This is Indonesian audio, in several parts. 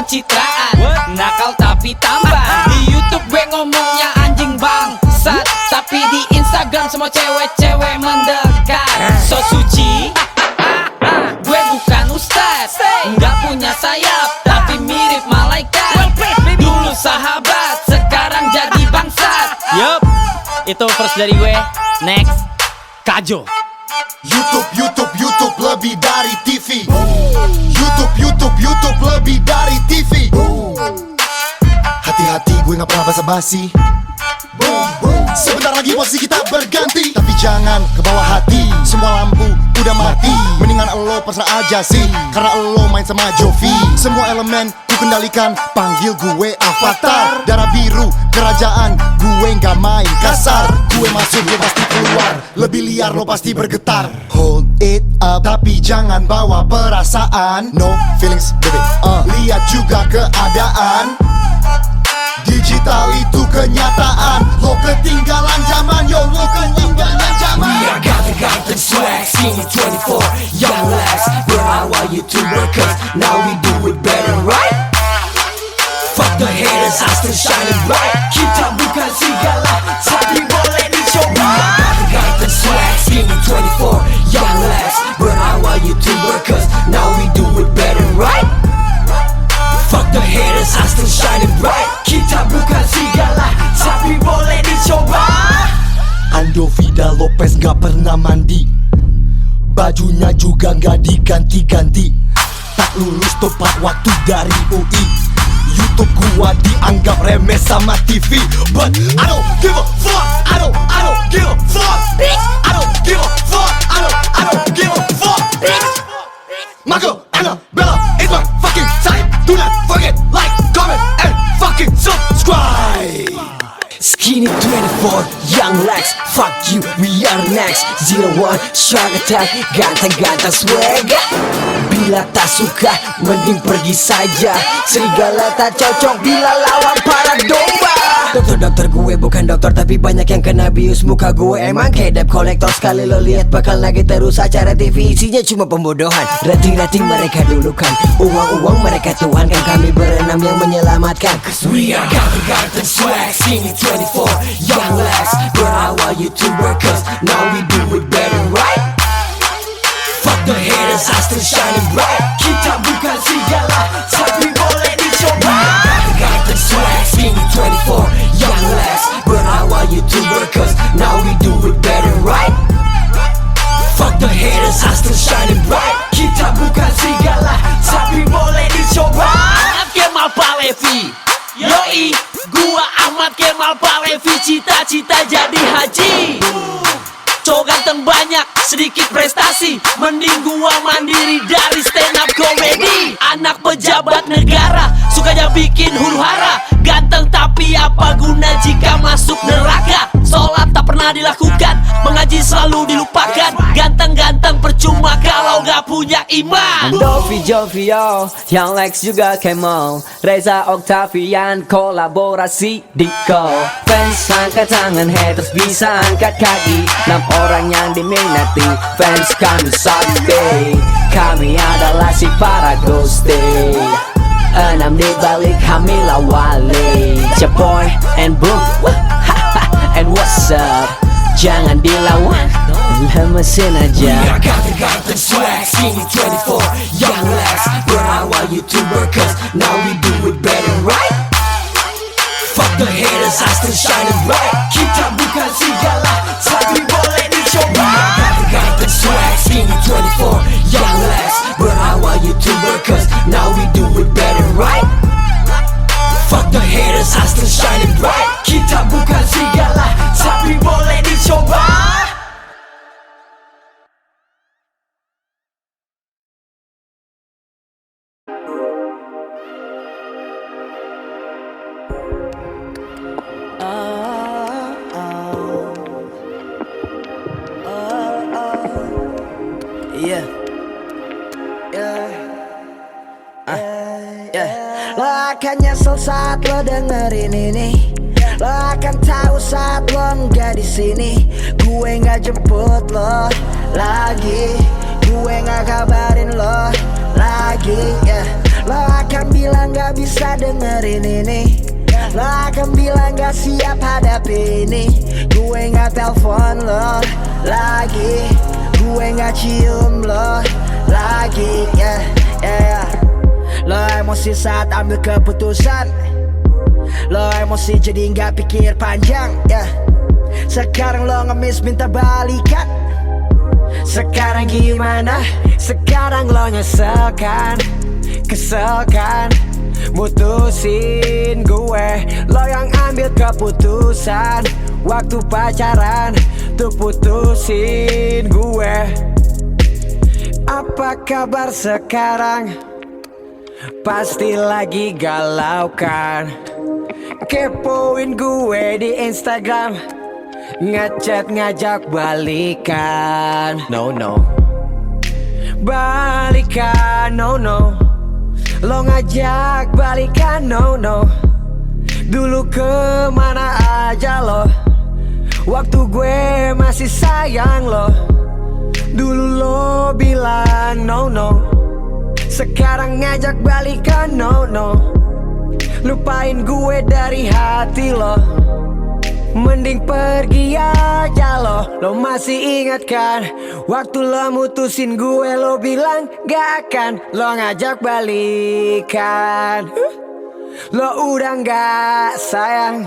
pencitraan. Nakal tapi tampan. Di YouTube gue ngomongnya anjing bangsat, tapi di Instagram semua cewek-cewek mendekat. So suci, gue bukan ustaz, nggak punya sayap, tapi mirip malaikat. Dulu sahabat, sekarang jadi bangsat. Yup, itu verse dari gue. Next, Kajo. YouTube lebih dari TV. YouTube lebih dari TV. Hati-hati gue gak pernah basa-basi. Sebentar lagi posisi kita berganti, tapi jangan ke bawah hati. Semua lampu udah mati, mendingan lo pasrah aja sih, karena lo main sama Jovi. Semua elemen ku kendalikan, panggil gue Avatar. Darah biru kerajaan, gue gak main kasar. Gue masuk lo pasti keluar, lebih liar lo pasti bergetar. Hold it up, tapi jangan bawa perasaan. No feelings baby, lihat juga keadaan. Digital itu kenyataan, lo ketinggalan zaman, yo lo ketinggalan zaman. We are ganteng swag, skinny 24, young lads, berawal YouTuber cause now we do it better, right? Fuck the haters, I still shining bright. Kita bukan sigala, tapi boleh dicoba. We are ganteng swag, skinny 24, young lads, berawal YouTuber cause now we do it better, right? Fuck the haters, I still shining bright. Kita bukan sigala, tapi boleh dicoba. Ando Vida Lopez gak pernah mandi, bajunya juga gak diganti-ganti. Tak lulus tepat waktu dari UI. YouTube gua dianggap remeh sama TV, but I don't give a fuck. I don't give a fuck, bitch. I don't give a fuck. I don't give a fuck, bitch. My girl Annabella is my fucking type. Do not forget, like, comment, and fucking subscribe. Skinny 24, young lads, fuck you, we are next. 01, shark attack, ganteng-ganteng swag. Bila tak suka, mending pergi saja. Serigala tak cocok bila lawan para domba. Dokter gue bukan dokter, tapi banyak yang kena bius. Muka gue emang kayak debt collector. Sekali lo lihat bakal lagi terus acara TV, isinya cuma pembodohan. Rating mereka dulukan, uang mereka tuhan, kan kami berenam yang menyelamatkan. Cause we are ganteng swag, skinny 24, young lads, berawal YouTuber cause now we do it better, right? Fuck the haters, I still shining bright. Kita bukan sigala, tapi boleh dicoba. Ganteng swag, skinny 24, young lads, berawal YouTuber cause now we do it better, right? Fuck the haters, I still shining bright. Kita bukan sigala, tapi boleh dicoba. Ahmad Kemal Palevi, yoi, gua Ahmad Kemal Palevi, cita-cita jadi haji. Cowok ganteng banyak, sedikit prestasi, mending gua mandiri dari stand up comedy. Anak pejabat negara, sukanya bikin huru hara. Ganteng tapi apa guna jika masuk neraka? Sholat tak pernah dilakukan, mengaji selalu dilupakan. Ganteng-ganteng percuma kalau gak punya iman. Dovi Jovio, yang Lex juga Kemal, Reza Octavian kolaborasi Diko. Fans angkat tangan, haters bisa angkat kaki. 6 orang yang diminati, fans kami sakti. Kami adalah si para ghosty. 6 dibalik kami lawali. Jaboy and boom, and what's up? Jangan dilawan, lemesin aja. We are ganteng swag, skinny 24, young lads, berawal YouTuber cause now we do it better, right? Fuck the haters, I still shining bright. Kita bukan sigala, tapi boleh dicoba. We are ganteng swag, skinny 24, young lads, berawal YouTuber cause now we do it better, right? Fuck the haters, I still shining bright. Kita bukan sigala, tapi boleh dicoba. Lo akan nyesel saat lo dengerin ini. Lo akan tahu saat lo nggak di sini. Gue nggak jemput lo lagi, gue nggak kabarin lo lagi. Lo akan bilang nggak bisa dengerin ini, lo akan bilang gak siap hadapi ini. Gue gak telepon lo lagi, gue gak cium lo lagi, Lo emosi saat ambil keputusan, lo emosi jadi gak pikir panjang, Sekarang lo ngemis minta balikan. Sekarang gimana? Sekarang lo nyeselkan, keselkan, mutusin gue. Lo yang ambil keputusan waktu pacaran tuh putusin gue. Apa kabar sekarang? Pasti lagi galau kan? Kepoin gue di Instagram, ngechat ngajak balikan. No balikan, no lo ngajak balikan, no dulu kemana aja lo? Waktu gue masih sayang lo. Dulu lo bilang no sekarang ngajak balikan, no lupain gue dari hati lo. Mending pergi aja lo. Lo masih ingat kan waktu lo mutusin gue, lo bilang gak akan lo ngajak balikan. Lo udah gak sayang,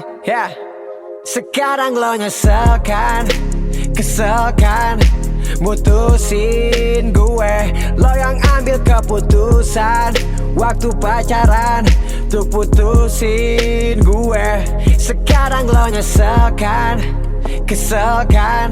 Sekarang lo nyeselkan, keselkan, mutusin gue. Lo yang ambil keputusan waktu pacaran tuh putusin gue. Sekarang lo nyeselkan, keselkan,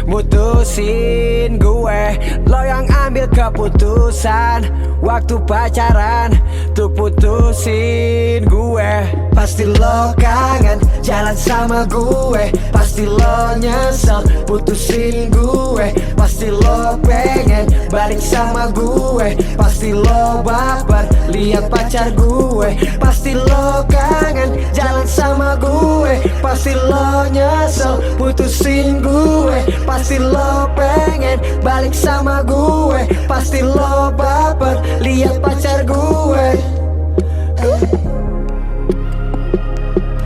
mutusin gue. Lo yang ambil keputusan waktu pacaran tuh putusin gue. Pasti lo kangen jalan sama gue, pasti lo nyesel putusin gue, pasti lo pengen balik sama gue, pasti lo baper lihat pacar gue, pasti lo kangen jalan sama gue, pasti lo nyesel putusin gue, pasti lo pengen balik sama gue, pasti lo baper lihat pacar gue.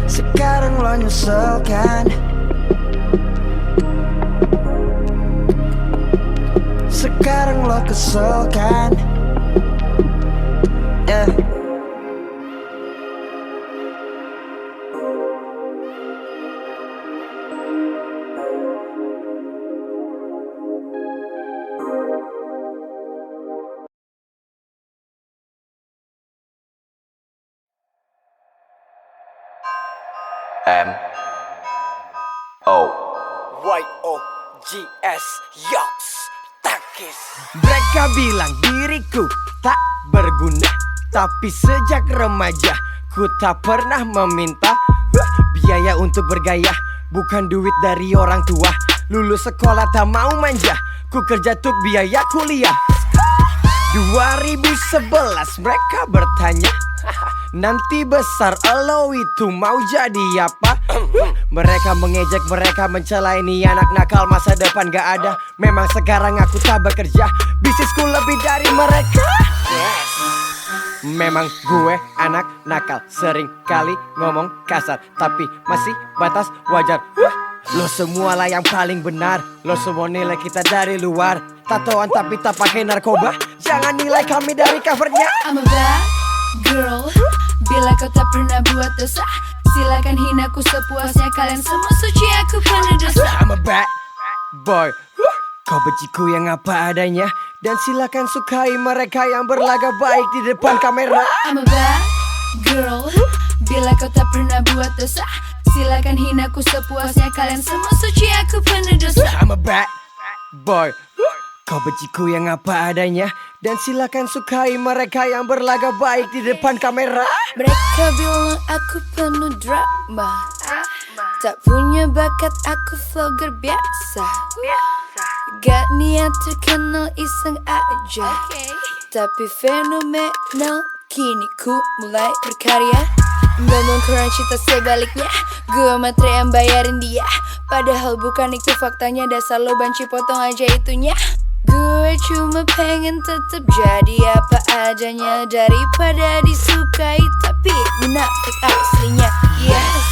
Sekarang lo nyesel kan? Sekarang lo kesel kan? YOGS Yoks Takis. Mereka bilang diriku tak berguna, tapi sejak remaja ku tak pernah meminta biaya untuk bergaya, bukan duit dari orang tua. Lulus sekolah tak mau manja, ku kerja untuk biaya kuliah. 2011 mereka bertanya, nanti besar elo itu mau jadi apa? Mereka mengejek, mereka mencela, ini anak nakal, masa depan gak ada. Memang sekarang aku tak bekerja, bisnisku lebih dari mereka. Memang gue anak nakal, sering kali ngomong kasar, tapi masih batas wajar. Lo semua lah yang paling benar, lo semua nilai kita dari luar. Tatoan tapi tak pakai narkoba, jangan nilai kami dari covernya. I'm a bad girl, bila kau tak pernah buat dosa, silakan hinaku sepuasnya, kalian semua suci, aku penuh dosa. I'm a bad boy, kau benciku yang apa adanya, dan silakan sukai mereka yang berlagak baik di depan kamera. I'm a bad girl, bila kau tak pernah buat dosa, silakan hinaku sepuasnya, kalian semua suci, aku penuh dosa. I'm a bad boy, kau benciku yang apa adanya, dan silakan sukai mereka yang berlagak baik di depan kamera. Mereka bilang aku penuh drama, tak punya bakat, aku vlogger biasa. Gak niat terkenal, iseng aja, tapi fenomenal, kini ku mulai berkarya. Ngomong kurang cita sebaliknya, gue matre yang bayarin dia, padahal bukan itu faktanya, dasar lo banci, potong aja itunya. Gue cuma pengen tetap jadi apa adanya, daripada disukai tapi tapi munafik aslinya. Yes.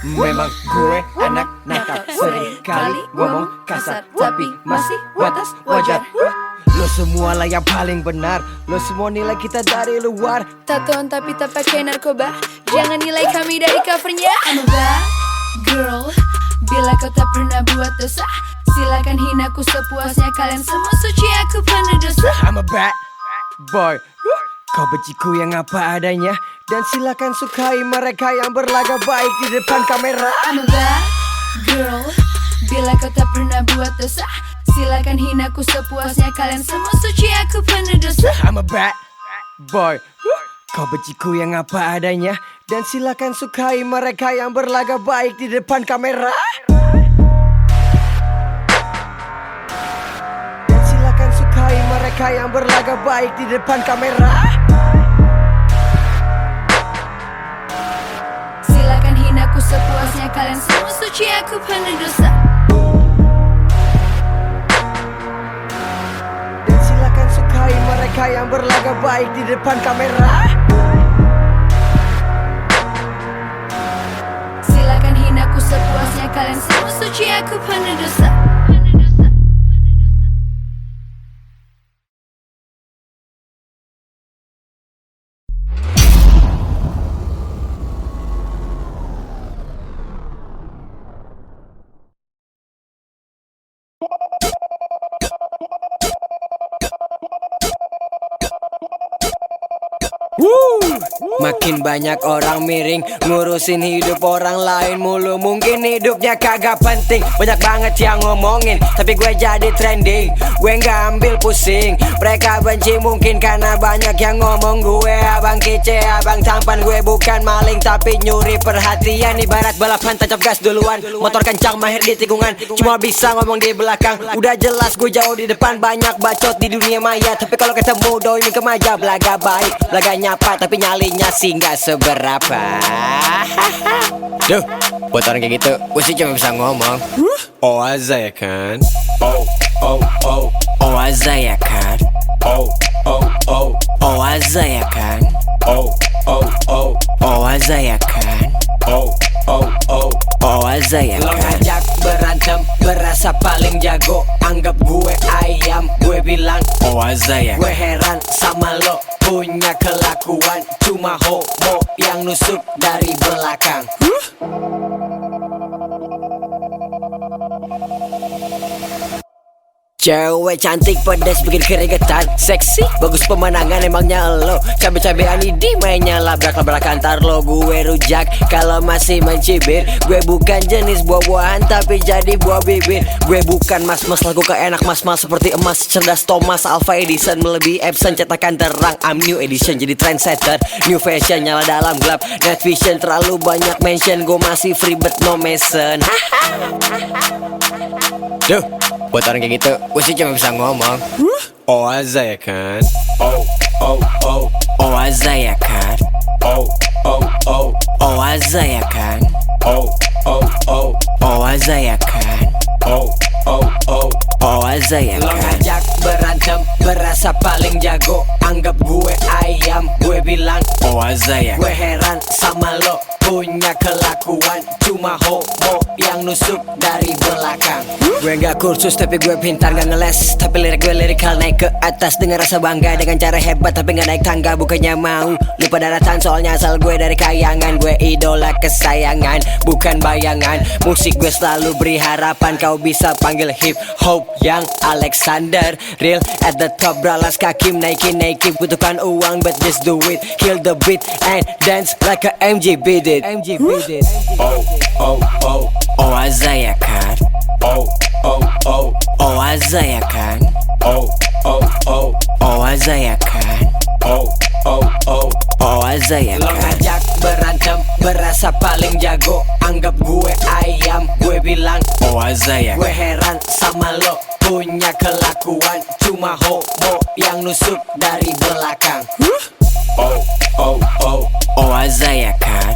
Memang gue anak nakal, sering kali ngomong kasar, tapi masih batas wajar. Lo semua lah yang paling benar, lo semua nilai kita dari luar. Tatoan tapi tak pakai narkoba, jangan nilai kami dari covernya. I'm a bad girl, bila kau tak pernah buat dosa, silakan hinaku sepuasnya. Kalian semua suci, aku penuh dosa. I'm a bad boy. Kau benciku yang apa adanya, dan silakan sukai mereka yang berlagak baik di depan kamera. I'm a bad girl, bila kau tak pernah buat dosa, silakan hinaku sepuasnya. Kalian semua suci, aku penuh dosa. I'm a bad boy. Kau benciku yang apa adanya, dan silakan sukai mereka yang berlagak baik di depan kamera. Dan silakan sukai mereka yang berlagak baik di depan kamera. Silakan hinaku sepuasnya. Kalian semua suci, aku penuh dosa. Dan silakan sukai mereka yang berlagak baik di depan kamera. Silakan hinaku sepuasnya. Kalian semua suci, aku penuh dosa. Makin banyak orang miring ngurusin hidup orang lain mulu, mungkin hidupnya kagak penting. Banyak banget yang ngomongin, tapi gue jadi trending. Gue gak ambil pusing, mereka benci mungkin karena banyak yang ngomong. Gue abang kece, abang tampan. Gue bukan maling tapi nyuri perhatian. Ibarat balapan tancap gas duluan, motor kencang mahir di tikungan, cuma bisa ngomong di belakang. Udah jelas gue jauh di depan, banyak bacot di dunia maya. Tapi kalau ketemu doi kemaja, belaga baik, belaga nyapa, tapi nyalinya sih gak seberapa. Duh, buat orang kayak gitu, gue sih cuma bisa ngomong oh aja ya kan. Oh aja ya kan. Oh aja ya kan. Oh aja ya kan. Oh aja ya kan. Lo ngajak berantem, berasa paling jago, anggap gue ayam, gue bilang oh aja ya. Gue heran sama lo, punya kelakuan cuma homo yang nusuk dari belakang. Cewek cantik pedas bikin keringetan, seksi bagus pemandangan emangnya lo. Cabe-cabean di mainnya labrak-labrak antar lo. Gue rujak kalau masih mencibir. Gue bukan jenis buah-buahan tapi jadi buah bibir. Gue bukan mas-mas lagu keenak mas-mas seperti emas, cerdas Thomas Alva Edison, melebihi Epson cetakan terang. I'm new edition jadi trendsetter, new fashion nyala dalam gelap, net vision terlalu banyak mention. Gue masih free but no mention. Duh, buat orang kayak gitu, gue sih cuma bisa ngomong oh aja ya kan. Oh aja ya kan. Oh aja ya kan. Oh aja ya kan. Oh aja ya kan. Lo ngajak berantem, berasa paling jago, anggap gue ayam, gue bilang oh aja ya. Gue heran sama lo, punya kelakuan cuma homo yang nusuk dari belakang. Gue gak kursus tapi gue pintar gak ngeles, tapi lirik gue lirikal naik ke atas dengan rasa bangga, dengan cara hebat tapi gak naik tangga. Bukannya mau lupa daratan, soalnya asal gue dari kayangan. Gue idola kesayangan, bukan bayangan. Musik gue selalu beri harapan, kau bisa panggil hip hop yang Alexander. Real at the top, beralas kaki naikin butuhkan uang but just do it. Kill the beat and dance like a MJ beat it. Oh aja ya kan. Oh aja ya kan. Oh aja ya kan. Oh aja ya kan. Lo ngajak berantem, berasa paling jago, anggap gue ayam, gue bilang oh aja ya. Gue heran sama lo, punya kelakuan cuma homo yang nusuk dari belakang. Oh aja ya kan.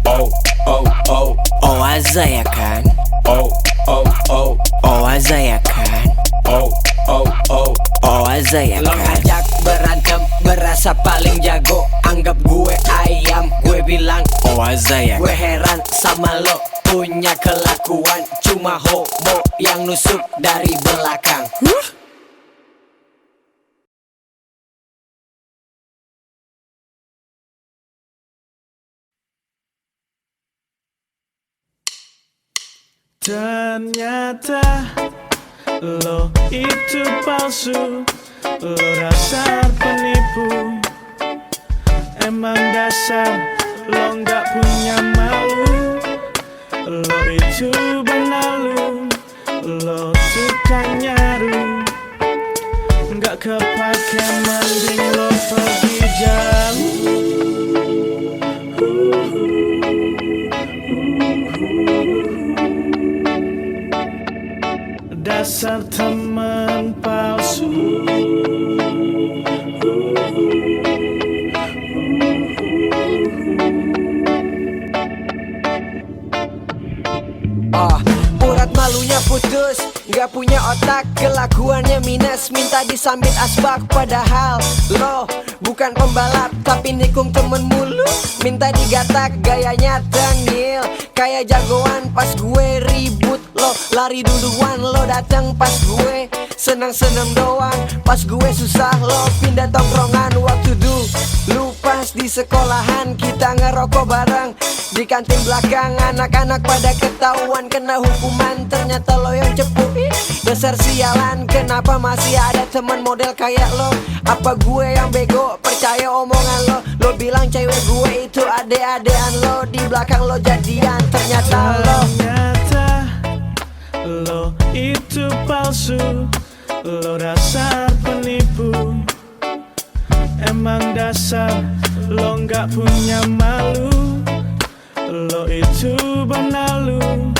Oh aja ya kan. Oh aja ya kan. Oh aja ya kan. Lo ngajak berantem, berasa paling jago, anggap gue ayam, Zaya. Gue heran sama lo punya kelakuan cuma homo yang nusuk dari belakang. Ternyata lo itu palsu, lo dasar penipu. Emang dasar lo gak punya malu. Lo itu benalu, lo tukang nyaru. Gak kepake mending lo pergi jauh. Dasar teman palsu. Urat malunya putus, gak punya otak, kelakuannya minus, minta disambit asbak. Padahal lo bukan pembalap tapi nikung temen mulu, minta digatak, gayanya tengil kayak jagoan. Pas gue ribut lo lari duluan, lo datang pas gue senang-senang doang. Pas gue susah lo pindah tongkrongan. Waktu dulu pas di sekolahan kita ngerokok bareng di kantin belakang, anak-anak pada ketahuan kena hukuman. Ternyata lo yang cepu, dasar sialan. Kenapa masih ada teman model kayak lo? Apa gue yang bego percaya omongan lo? Lo bilang cewek gue itu ade-adean lo, di belakang lo jadian. Ternyata lo itu palsu, lo dasar penipu. Emang dasar lo gak punya malu. Lo itu benalu,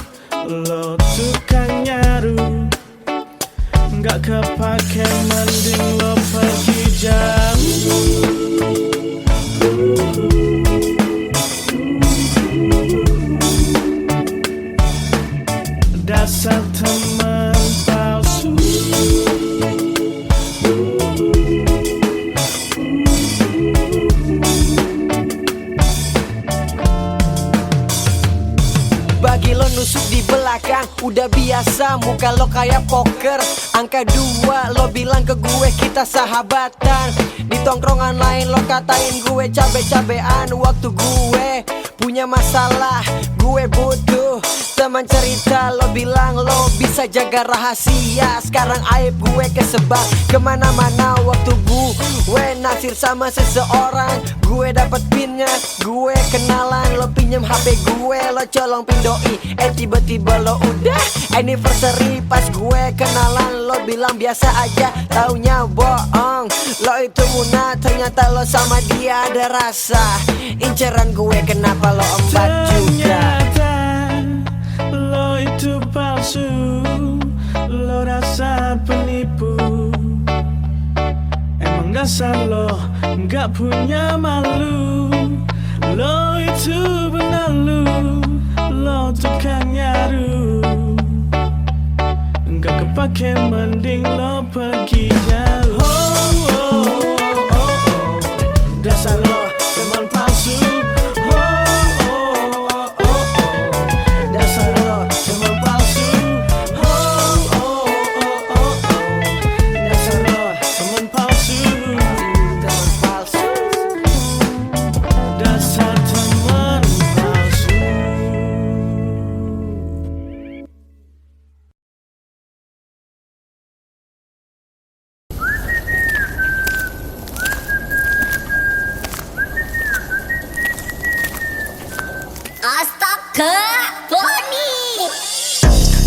lo tukang nyaru. Gak kepake mending lo pergi jauh. Dasar teman palsu. bagi lo nusuk di belakang udah biasa, muka lo kayak poker. Angka 2 lo bilang ke gue kita sahabatan. Di tongkrongan lain lo katain gue cabe-cabean. Waktu gue punya masalah, gue butuh teman cerita. Lo bilang lo bisa jaga rahasia. Sekarang aib gue kesebar kemana-mana. Waktu gue naksir sama seseorang, gue dapet pinnya, gue kenalan. Lo pinjem HP gue, lo colong pin doi. Tiba-tiba lo udah anniversary. Pas gue kenalan lo bilang biasa aja, taunya bohong. Lo itu Muna, ternyata lo sama dia ada rasa. Inceran gue kenapa lo embat juga. Ternyata lo itu palsu, lo dasar penipu. Emang dasar lo gak punya malu. Lo itu benalu, lo tukang nyaru. Gak kepake mending lo pergi jauh. Dasar lo teman palsu. Dasar lo teman palsu. Dasar lo teman palsu. Dasar teman palsu. Astaga, Boni.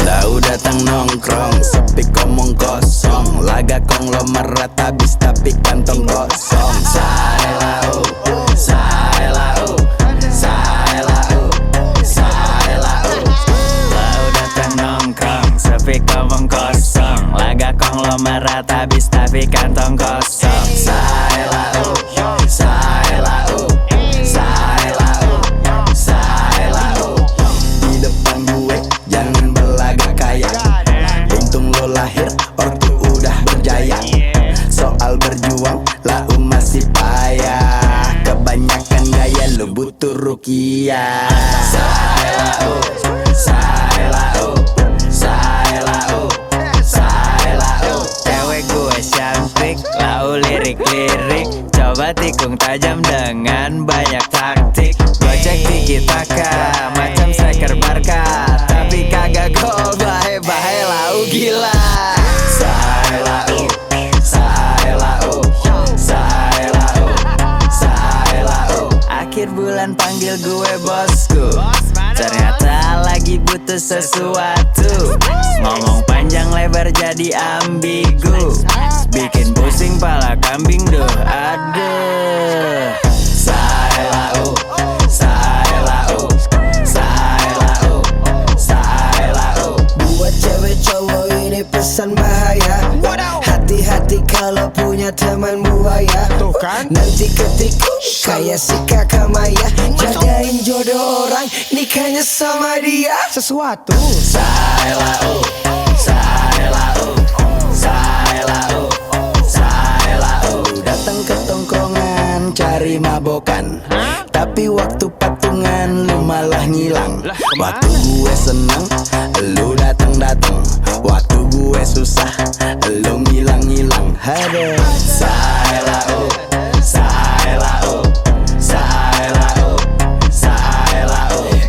Tahu datang nongkrong, sepi ngomong kosong. Laga konglomerat habis tapi kantong kosong. Saya lau, saya lau, saya lau, saya lau. Tahu datang nongkrong, sepi ngomong kosong. Laga konglomerat habis tapi kantong kosong. Saya lau, saya lau, saya lau, saya lau. Di depan gue jangan berlagak kaya. Untung lo lahir ortu udah berjaya. Soal berjuang lau masih Iya. Saela cewek gue cantik, lau lirik-lirik, coba tikung tajam dengan banyak taktik. Gojek tiki taka, macam striker Barca, tapi kagak gol, bahe-bahe lau gila. Akhir bulan panggil gue bosku, ternyata lagi butuh sesuatu. Ngomong panjang lebar jadi ambigu, bikin pusing pala kambing duh, aduh. Buat cewek cowok ini pesan bahaya. Hati-hati kalau punya teman buaya. Nanti ketiku kayak si kakak Maya. Jagain jodoh orang, nikahnya sama dia. Sesuatu datang ke tongkrongan cari mabokan, tapi waktu patungan lu malah ngilang. Waktu gue seneng, lu datang-datang. Waktu gue susah, lu ngilang-ngilang. Aduh.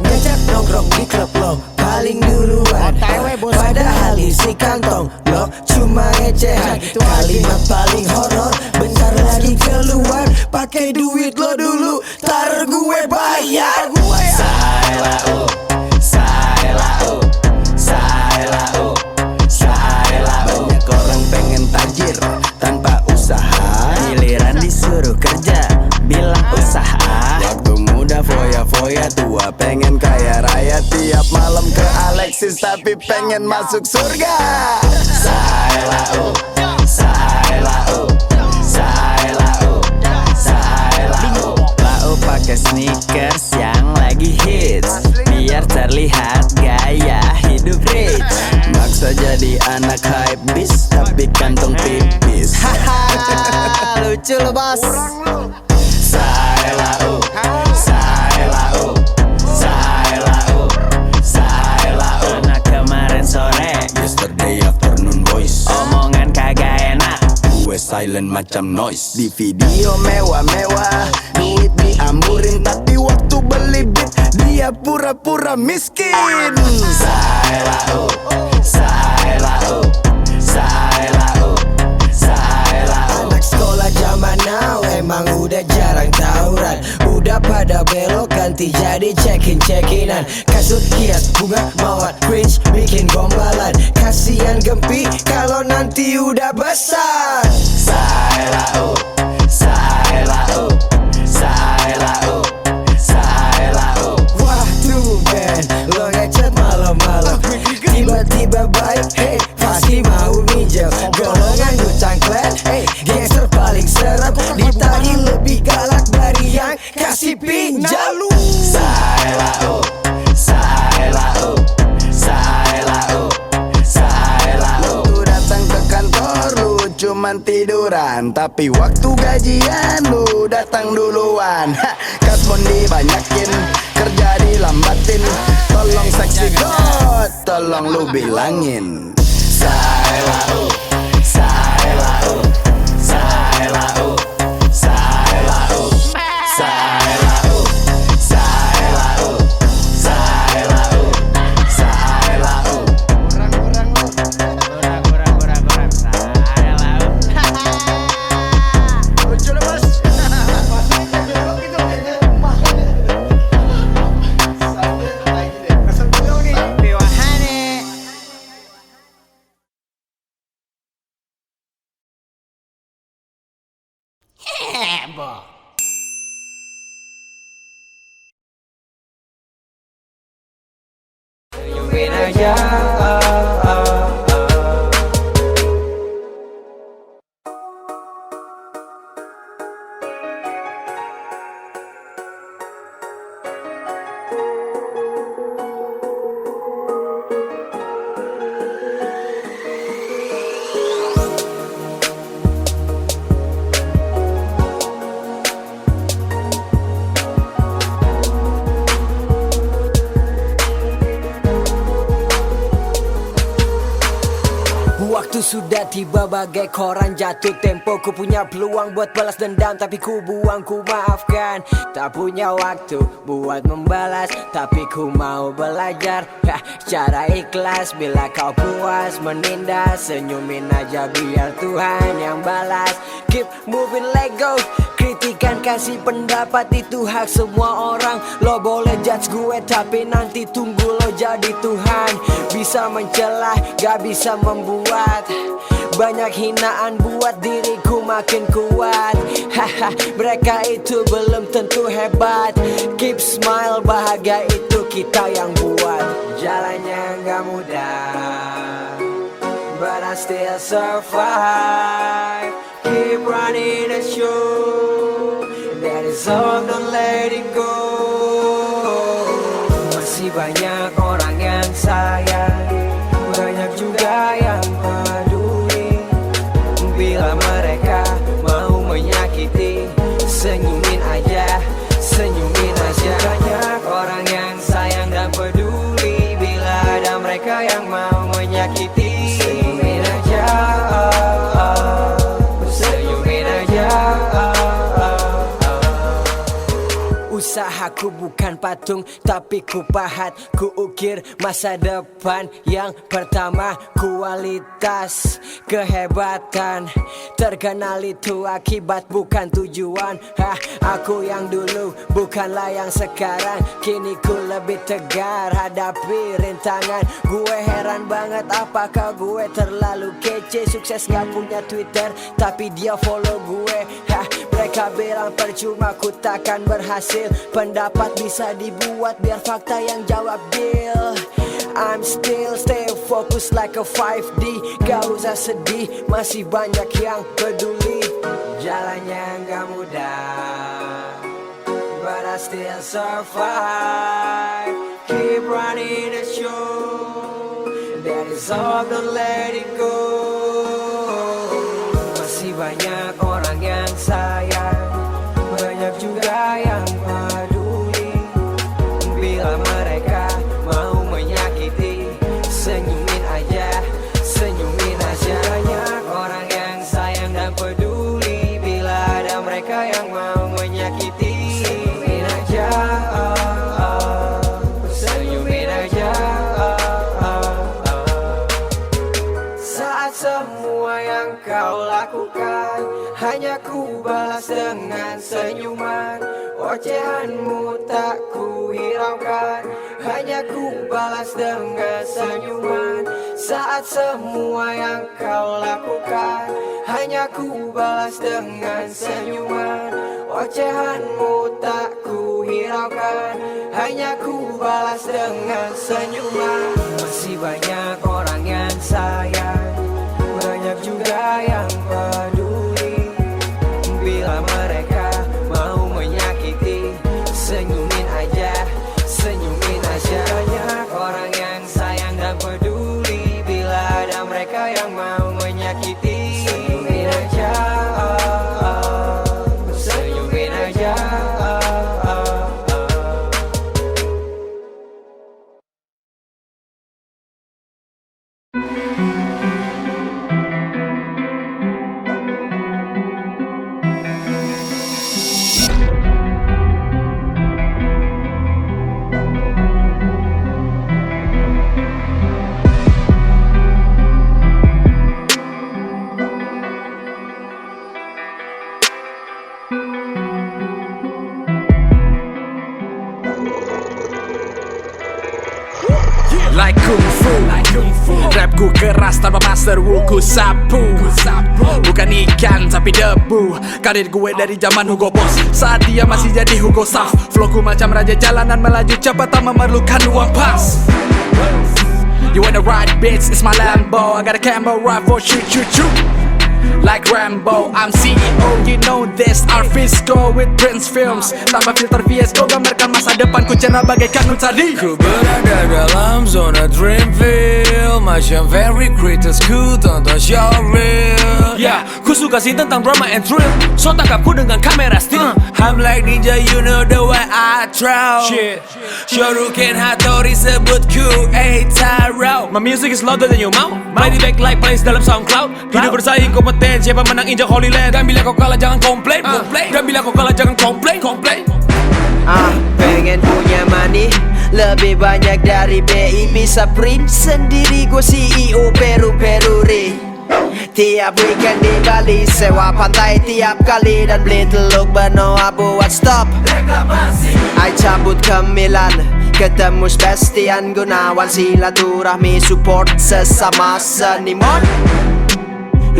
Ngajak nongkrong di klub lo paling duluan, padahal isi kantong lo cuma ecehan. Kalimat paling horor, bentar lagi keluar. Pakai duit lo dulu, tar gue bayar. Banyak orang pengen tajir tanpa usaha, Giliran disuruh kerja, bilang usaha. waktu muda foya-foya, tua pengen kaya raya. Tiap malam ke Alexis tapi pengen masuk surga. Lau pakai sneakers yang lagi hits, biar terlihat gaya hidup rich. Maksa jadi anak hype bis, tapi kantong tipis. Lucu lo bos. Anak kemarin sore, Yesterday afternoon boys, omongan kagak enak. gue silent macam noise. Di video mewah-mewah, duit diamburin, tapi waktu beli beat dia pura-pura miskin. Anak sekolah zaman now emang udah jarang tawuran. Udah pada belok ganti jadi cekin-cekinan. Kasut hias bunga mawar cringe bikin gombalan. Kasian Gempi kalau nanti udah besar. Wah tumben lo ngechat malam-malam, tiba-tiba baik, hey pasti mau minjem. Golongan gue cangklet, hey gangster paling serem. Ditagi lebih galak dari yang kasih pinjam. Waktu datang ke kantor lu cuman tiduran, tapi waktu gajian lu datang duluan. Kasbon dibanyakin, kerja dilambatin. Tolong seksi god, tolong lu bilangin. sudah tiba bagai koran jatuh tempo. Ku punya peluang buat balas dendam, tapi ku buang, ku maafkan. Tak punya waktu buat membalas, tapi ku mau belajar cara ikhlas. Bila kau puas menindas, senyumin aja biar Tuhan yang balas. Keep moving, let go. Kritikan, kasih pendapat itu hak semua orang. Lo boleh judge gue, tapi nanti tunggu lo jadi Tuhan. Bisa mencelah, gak bisa membuat banyak hinaan buat diriku makin kuat. Haha, mereka itu belum tentu hebat. Keep smile, bahagia itu kita yang buat. Jalannya gak mudah, but I still survive. Keep running the show, that is all, don't let it go. Masih banyak orang yang sayang, banyak juga yang peduli. Bila mereka mau menyakiti, senyumin aja, senyumin aja. Banyak orang yang sayang dan peduli. Bila ada mereka yang mau menyakiti, senyumin aja, senyumin aja. Usahaku bukan patung, tapi ku pahat. Ku ukir masa depan yang pertama. Kualitas, kehebatan, terkenal itu akibat bukan tujuan. Aku yang dulu bukanlah yang sekarang. Kini ku lebih tegar hadapi rintangan. Gue heran banget apakah gue terlalu kece. Sukses gak punya Twitter, tapi dia follow gue. Mereka bilang percuma, ku takkan berhasil. Pendapat bisa dibuat biar fakta yang jawab deal. I'm still stay focused like a 5D. Gak usah sedih, masih banyak yang peduli. Jalannya gak mudah, but I still survive. Keep running the show, that is all, don't let it go. Masih banyak orang yang sayang, banyak juga yang peduli. Bila mereka mau menyakiti, senyumin aja, senyumin aja. Banyak orang yang sayang dan peduli. Bila ada mereka yang mau menyakiti, senyumin aja, senyumin aja. Saat semua yang kau lakukan hanya ku balas dengan senyuman, ocehanmu tak ku hiraukan. Hanya ku balas dengan senyuman. Saat semua yang kau lakukan hanya ku balas dengan senyuman, ocehanmu tak ku hiraukan. Hanya ku balas dengan senyuman. Masih banyak orang yang sayang, banyak juga yang peduli. Bila mereka mau menyakiti, senyumin aja, senyumin aja. Banyak orang yang sayang dan peduli. Bila ada mereka yang mau menyakiti, senyumin aja, senyumin aja. Like kung fu, rapku keras tanpa master wu. Ku sapu, bukan ikan tapi debu. Karir gue dari zaman Hugo Boss, saat dia masih jadi Hugo Saf. Flowku macam raja jalanan, melaju cepat tak memerlukan uang pas. You wanna ride bitch, it's my Lambo. I got a camera rifle, shoot. Like Rambo, I'm CEO, you know this. Our Fisco with Prince Films. Tanpa filter VSCO, gambarkan masa depan ku cerah bagaikan Nutsari. Ku berada dalam zona Dreamville, macam very critters ku tonton show real. Ya, ku suka sih tentang drama and thrill. So tangkapku dengan kamera still. I'm like ninja, you know the way I throw. Shit. Shoryuken Hattori sebutku Eitaro. My music is louder than your mouth. Play the back like plays dalam SoundCloud. Hidup bersaing kompeten, siapa menang injak Holy Land. Dan bila kau kalah jangan komplain, dan bila kau kalah jangan komplain. Pengen punya money lebih banyak dari BI. Bisa print sendiri, gue CEO Peru-Peruri. Tiap weekend di Bali, sewa pantai tiap kali. Dan beli teluk Benoa buat stop reklamasi. I cabut ke Milan, ketemu Sebastian Gunawan. Silaturahmi support sesama seniman.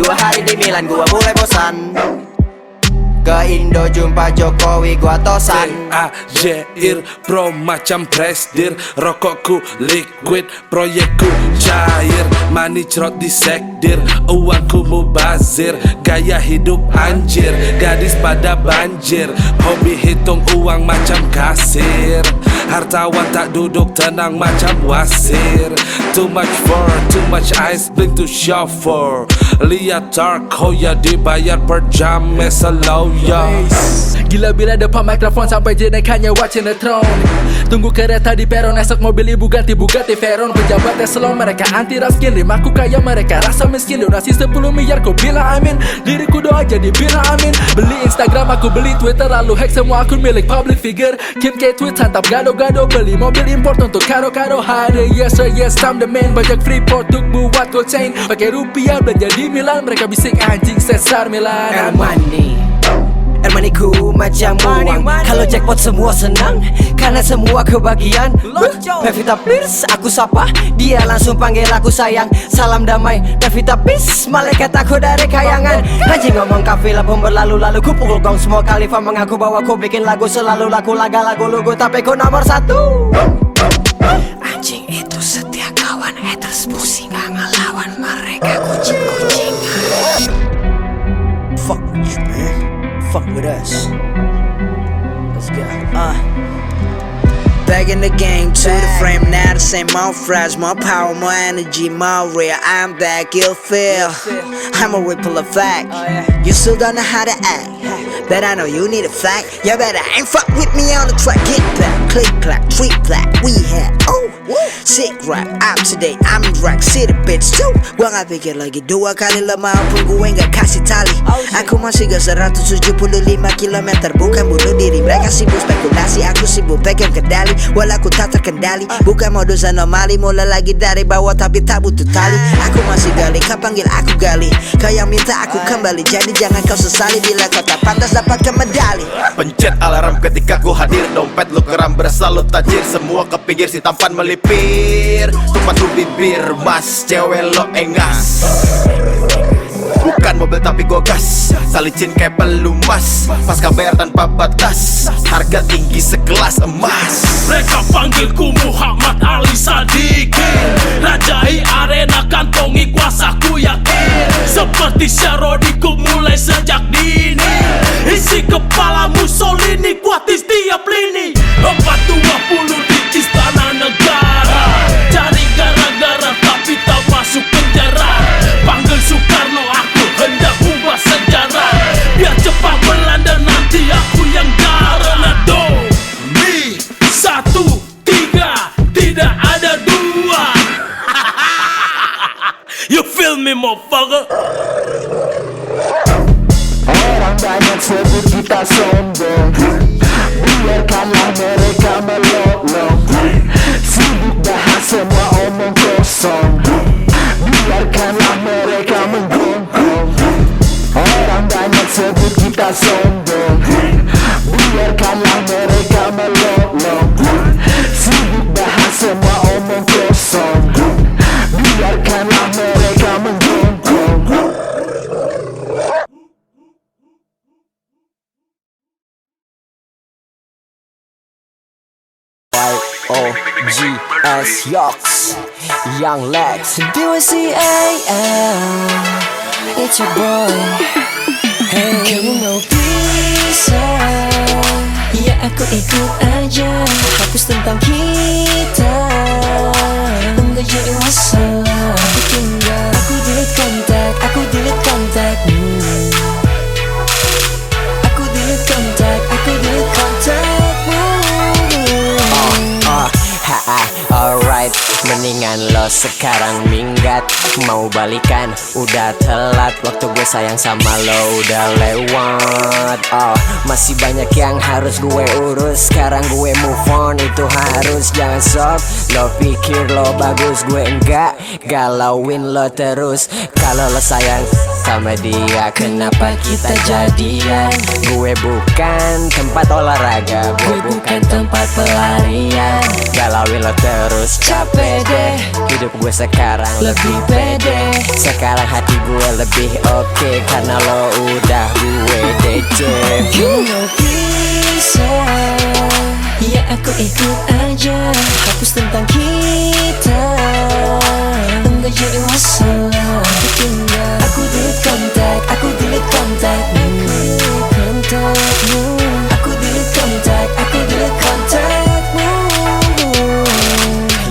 2 hari di Milan gua mulai bosan. Ke Indo jumpa Jokowi gua tosan. Jair pro macam presdir. Rokokku liquid, proyekku cair. Money cerot di sekdir, uangku mubazir. Gaya hidup anjir, gadis pada banjir. Hobi hitung uang macam kasir. Hartawan tak duduk tenang macam wasir. Too much fur, too much ice, blink to chauffeur. Lihat Tarko ya dibayar per jam selalu. Gila bila depan mikrofon sampai jenekannya watching the throne. Tunggu kereta di peron, esok mobil ibu ganti Bugatti Veyron. Pejabat eselon mereka anti raskin, rimaku kaya mereka rasa miskin. Donasi 10 miliar kau bilang amin, diriku doa jadi bilang amin. Beli Instagram aku beli Twitter, lalu hack semua akun milik public figure. Kim K tweet santap gado-gado, beli mobil import untuk karo-karo. Hari yes sir yes I'm the man, bajak Freeport untuk buat gold chain. Pakai rupiah belanja di Milan, mereka bisik anjing sesar Milan. Moneyku macam uang. Kalau jackpot semua senang, karena semua kebagian. Pevita Pierce aku sapa, dia langsung panggil aku sayang. Salam damai Pevita Pierce, malaikat aku dari kayangan. Anjing ngomong kafilah pun berlalu-lalu. Ku pukul gong semua khalifah mengaku bahwa ku bikin lagu selalu laku. Lagu lugu tapi ku nomor 1. Anjing itu setia kawan, haters pusing gak ngelawan. Mereka kucing-kucingan. Fuck with you man, fuck with us. Let's go. Back in the game, to the frame, now the same. More fries, more power, more energy, more real. I'm back, you'll feel I'm a ripple of fact. You still don't know how to act, but I know you need a fact. You better ain't fuck with me on the track. Get back, click clack, tweet clack. We had sick rap, up to date. I'm in Rack City bitch too. Gua gak pikir lagi 2 kali lemah pun gue gak kasih tali. Aku masih gak 175 km, bukan bunuh diri. Mereka sibuk spekulasi, aku sibuk pegang kendali. Walau aku tak terkendali, bukan modus anomali. Mulai lagi dari bawah tapi tak butuh tali. Aku masih gali, kau panggil aku gali. Kau yang minta aku kembali, jadi jangan kau sesali bila kau tak pantas dapatkan medali. Pencet alarm ketika ku hadir, dompet lu keram berasa lu tajir. Semua kepinggir si tampan melipir, tumpah tuh bibir, mas cewek lo engas. Bukan mobil tapi gua gas, salicin kayak pelumas. Pas bayar tanpa batas, harga tinggi sekelas emas. Mereka panggilku Muhammad Ali Sadikin, rajai arena kantongi kuasaku yakin. Seperti Sherody ku mulai sejak dini. Isi kepala Mussolini, kuat di setiap lini. 420 di istana negara, cari gara-gara tapi tak masuk penjara. Panggil Soekarno, aku hendak ubah sejarah. Biar cepat melanda nanti aku yang Garenado. Mi 1, 3, tidak ada 2. You feel me motherfucker? Orang banyak sebut kita sombong, biarkanlah mereka melolong. Sibuk bahas semua omong kosong, biarkanlah mereka menggonggong. Orang banyak sebut kita sombong, biarkanlah mereka melolong. Sibuk bahas semua omong kosong, biarkanlah mereka menggonggong. Y-O-G-S Yox, Young Lex, D-O-C-A-L. It's your boy. Hey, kamu mau pisah? Ya aku ikut aja. Hapus tentang kita, enggak jadi masalah. Aku tinggal, aku delete kontak, aku delete kontakmu. Aku delete kontak, aku Mendingan lo sekarang minggat, mau balikan udah telat. Waktu gue sayang sama lo udah lewat. Oh, masih banyak yang harus gue urus. Sekarang gue move on, itu harus. Jangan sob, lo pikir lo bagus, gue enggak. Galauin lo terus. Kalau lo sayang sama dia, kenapa kita jadian? Gue bukan tempat olahraga, gue bukan tempat pelarian. Galauin lo terus, capek deh. Hidup gue sekarang lebih pede. Sekarang hati gue lebih oke, karena lo udah gue DC. You know bisa, ya aku ikut aja. Hapus tentang kita, enggak jadi masalah. Aku tinggal, aku delete kontak, aku delete kontakmu. Aku delete kontak, aku delete kontakmu.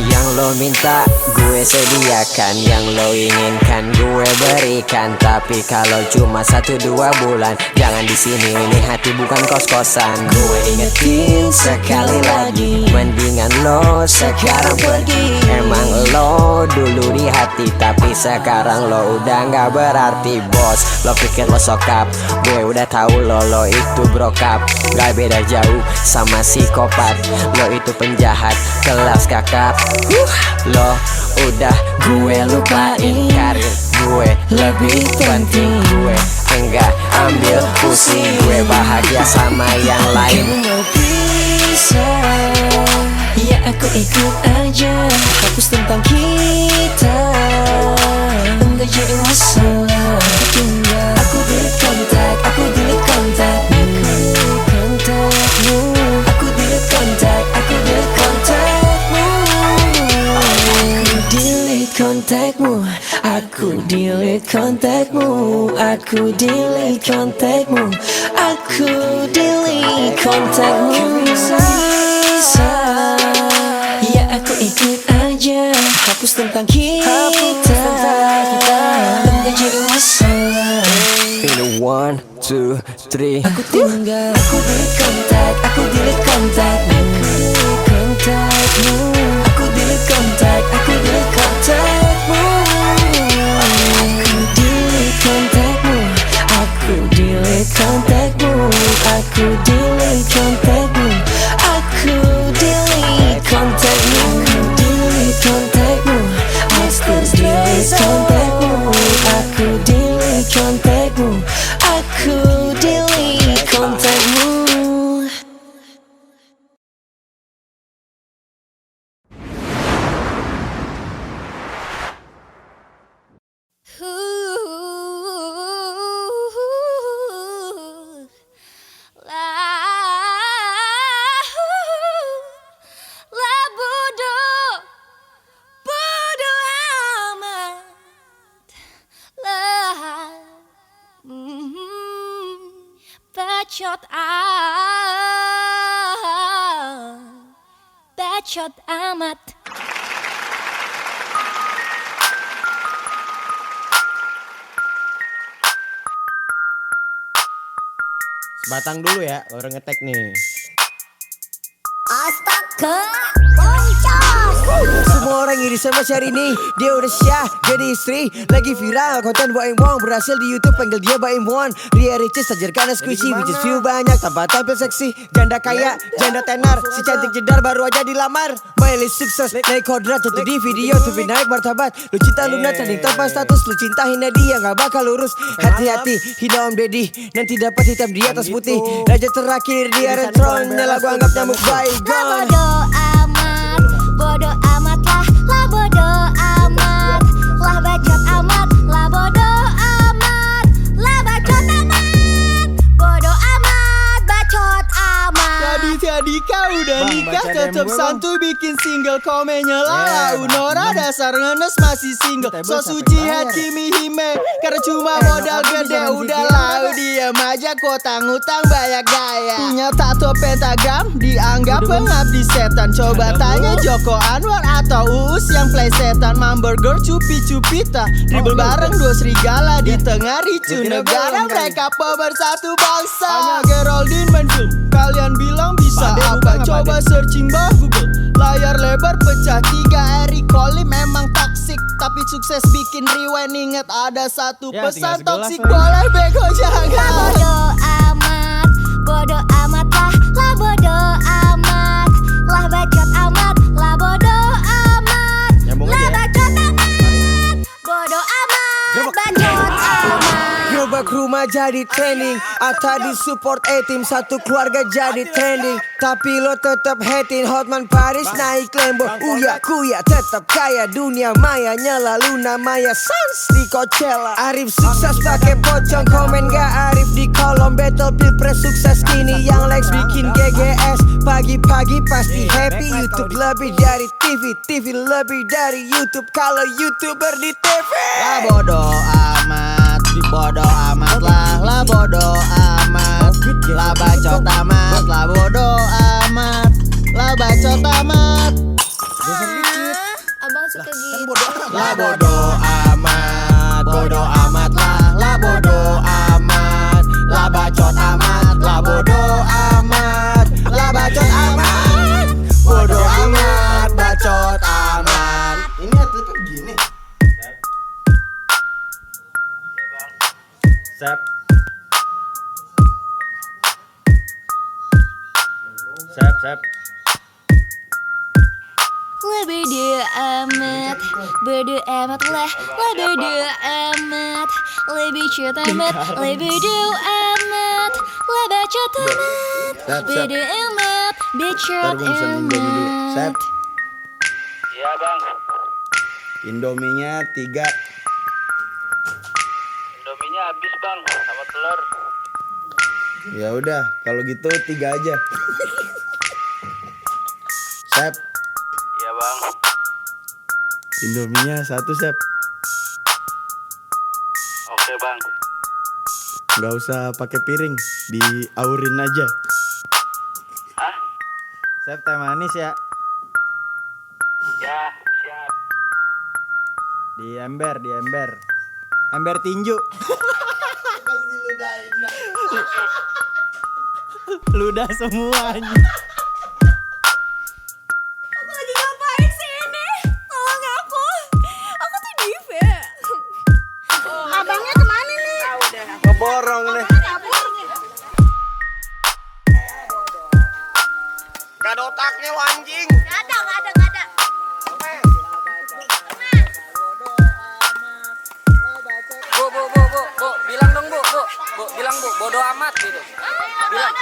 Yang lo minta gue sediakan, yang lo inginkan gue berikan. Tapi kalau cuma 1-2 bulan, jangan di sini, ini hati bukan kos-kosan. Gue ingetin sekali lagi, mendingan lo sekarang pergi. Emang lo dulu di hati, tapi sekarang lo udah gak berarti bos. Lo pikir lo sokap, gue udah tahu lo itu brokap. Gak beda jauh sama psikopat, lo itu penjahat kelas kakap. Lo udah gue lupain, karir gue lebih penting. Gue enggak ambil pusing, gue bahagia sama yang lain. You know bisa, ya aku ikut aja. Hapus tentang kita, enggak jadi masalah. Aku tinggal, aku delete kontak, aku delete kontakmu. Aku delete kontak, aku delete kontakmu. Aku delete kontakmu, aku delete kontakmu, aku delete kontakmu. Bisa, ya aku ikut aja. Hapus tentang kita, enggak jadi masalah. In a 1, 2, 3. Aku tinggal, aku delete kontak, aku delete kontakmu. Aku delete kontak, aku delete kontakmu. Aku delete kontakmu, aku delete kontakmu, aku delete kontakmu, aku delete kontakmu, aku delete kontakmu, aku delete kontakmu, aku delete kontakmu. Bacot amat. Batang dulu ya, baru ngetek nih. Astaga, boncos. Semua orang iri sama Syahrini, dia udah syah jadi istri. Lagi viral konten Baim Wong, berhasil di YouTube panggil dia Baim Won. Ria Ricis ajarkan skripsi, which is view banyak tanpa tampil seksi. Janda kaya, janda tenar, si cantik jedar baru aja dilamar. Miley sukses, naik kodrat jatuh di video, tapi naik martabat. Lu cinta Luna trending tanpa status, lu cinta hina dia gak bakal lurus. Hati-hati, hina Om Deddy, nanti dapat hitam di atas putih. Raja terakhir di Retron, nyala gua anggap nyamuk baygon. Bodoh amat lah, lah bodoh amat, lah bacot amat, lah bodoh amat, lah bacot amat, bodoh amat, bacot amat. Jadi kau udah nikah tetep santuy bikin single, komennya lala Unora dasar ngenes masih single. So suci Hakimi Hime, karena cuma modal gede. Udah lau diem aja, kota ngutang banyak gaya. Punya tato pentagram, dianggap pengabdi setan. Coba tanya Joko Anwar atau Uus yang play setan. Mamburger cupi-cupita, dribble bareng dua serigala di tengah ricu negara. Mereka pemersatu bangsa. Hanya Geraldine main film, kalian bilang bisa apa? Coba searching bah Google, Layar lebar pecah tiga, Eric Collie memang toksik, tapi sukses bikin rewind. Ingat ada satu pesan toksik, boleh bego jangan. Bodo amat lah, lah bodo amat, lah bacot amat, lah bodo amat, lah bacot amat, bodo amat, bacot amat. Gerobak rumah jadi trending, Atta di support A-team, satu keluarga jadi trending. Tapi lo tetap hating, Hotman Paris naik Lambo. Uya kuya tetap kaya, dunia maya nyala Luna Maya Sans di Coachella. Arif sukses pakai pocong, komen gak Arif di kolom. Battle Pilpres sukses kini, yang Lex bikin GGS. Pagi-pagi pasti happy, YouTube lebih dari TV, TV lebih dari YouTube kalau YouTuber di TV. Lah bodo amat, bodo amat lah bodo amat, lah bacot amat, lah bodo amat, lah bacot amat. Abang suka gitu. Lah bodo amat, bodo amat lah bodo amat, lah bacot amat, lah bodo amat, lah bacot amat, bodo amat, bacot amat. Ini atletnya begini. Sep. Bodo amat, bodo amat lah bodo amat, lebih bacot amat, bodo amat, lah bacot amat, bodo amat, bacot amat. Iya bang. Indominya 3. Indominya habis bang, sama telur. Ya udah, kalau gitu 3 aja. Sep. Iya bang. Indominya 1 Sep. Oke bang. Nggak usah pakai piring, diaurin aja. Hah? Sep, teh manis ya. Ya siap. Di ember. Ember tinju. Ludah semuanya. Aku lagi ngapain sih ini? Tolong aku tuh diva. Abangnya kemana nih? Ngeborong nih. Gak ada otaknya lo anjing. Gak ada. Bu, bilang dong bu, bilang bu, bodo amat gitu. Bilang.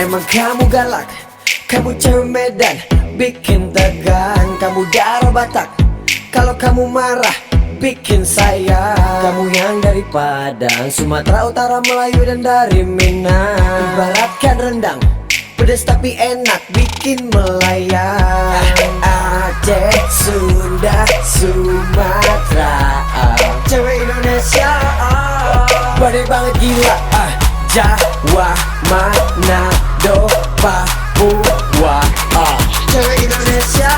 Emang kamu galak, kamu cewek Medan, bikin tegang. Kamu darah Batak, kalau kamu marah, bikin sayang. Kamu yang dari Padang, Sumatera Utara, Melayu dan dari Minang. Ibaratkan rendang, pedas tapi enak, bikin melayang. Aceh, Sunda, Sumatera, cewek Indonesia, badai banget gila. Jawa, Manado, Papua, cewek Indonesia.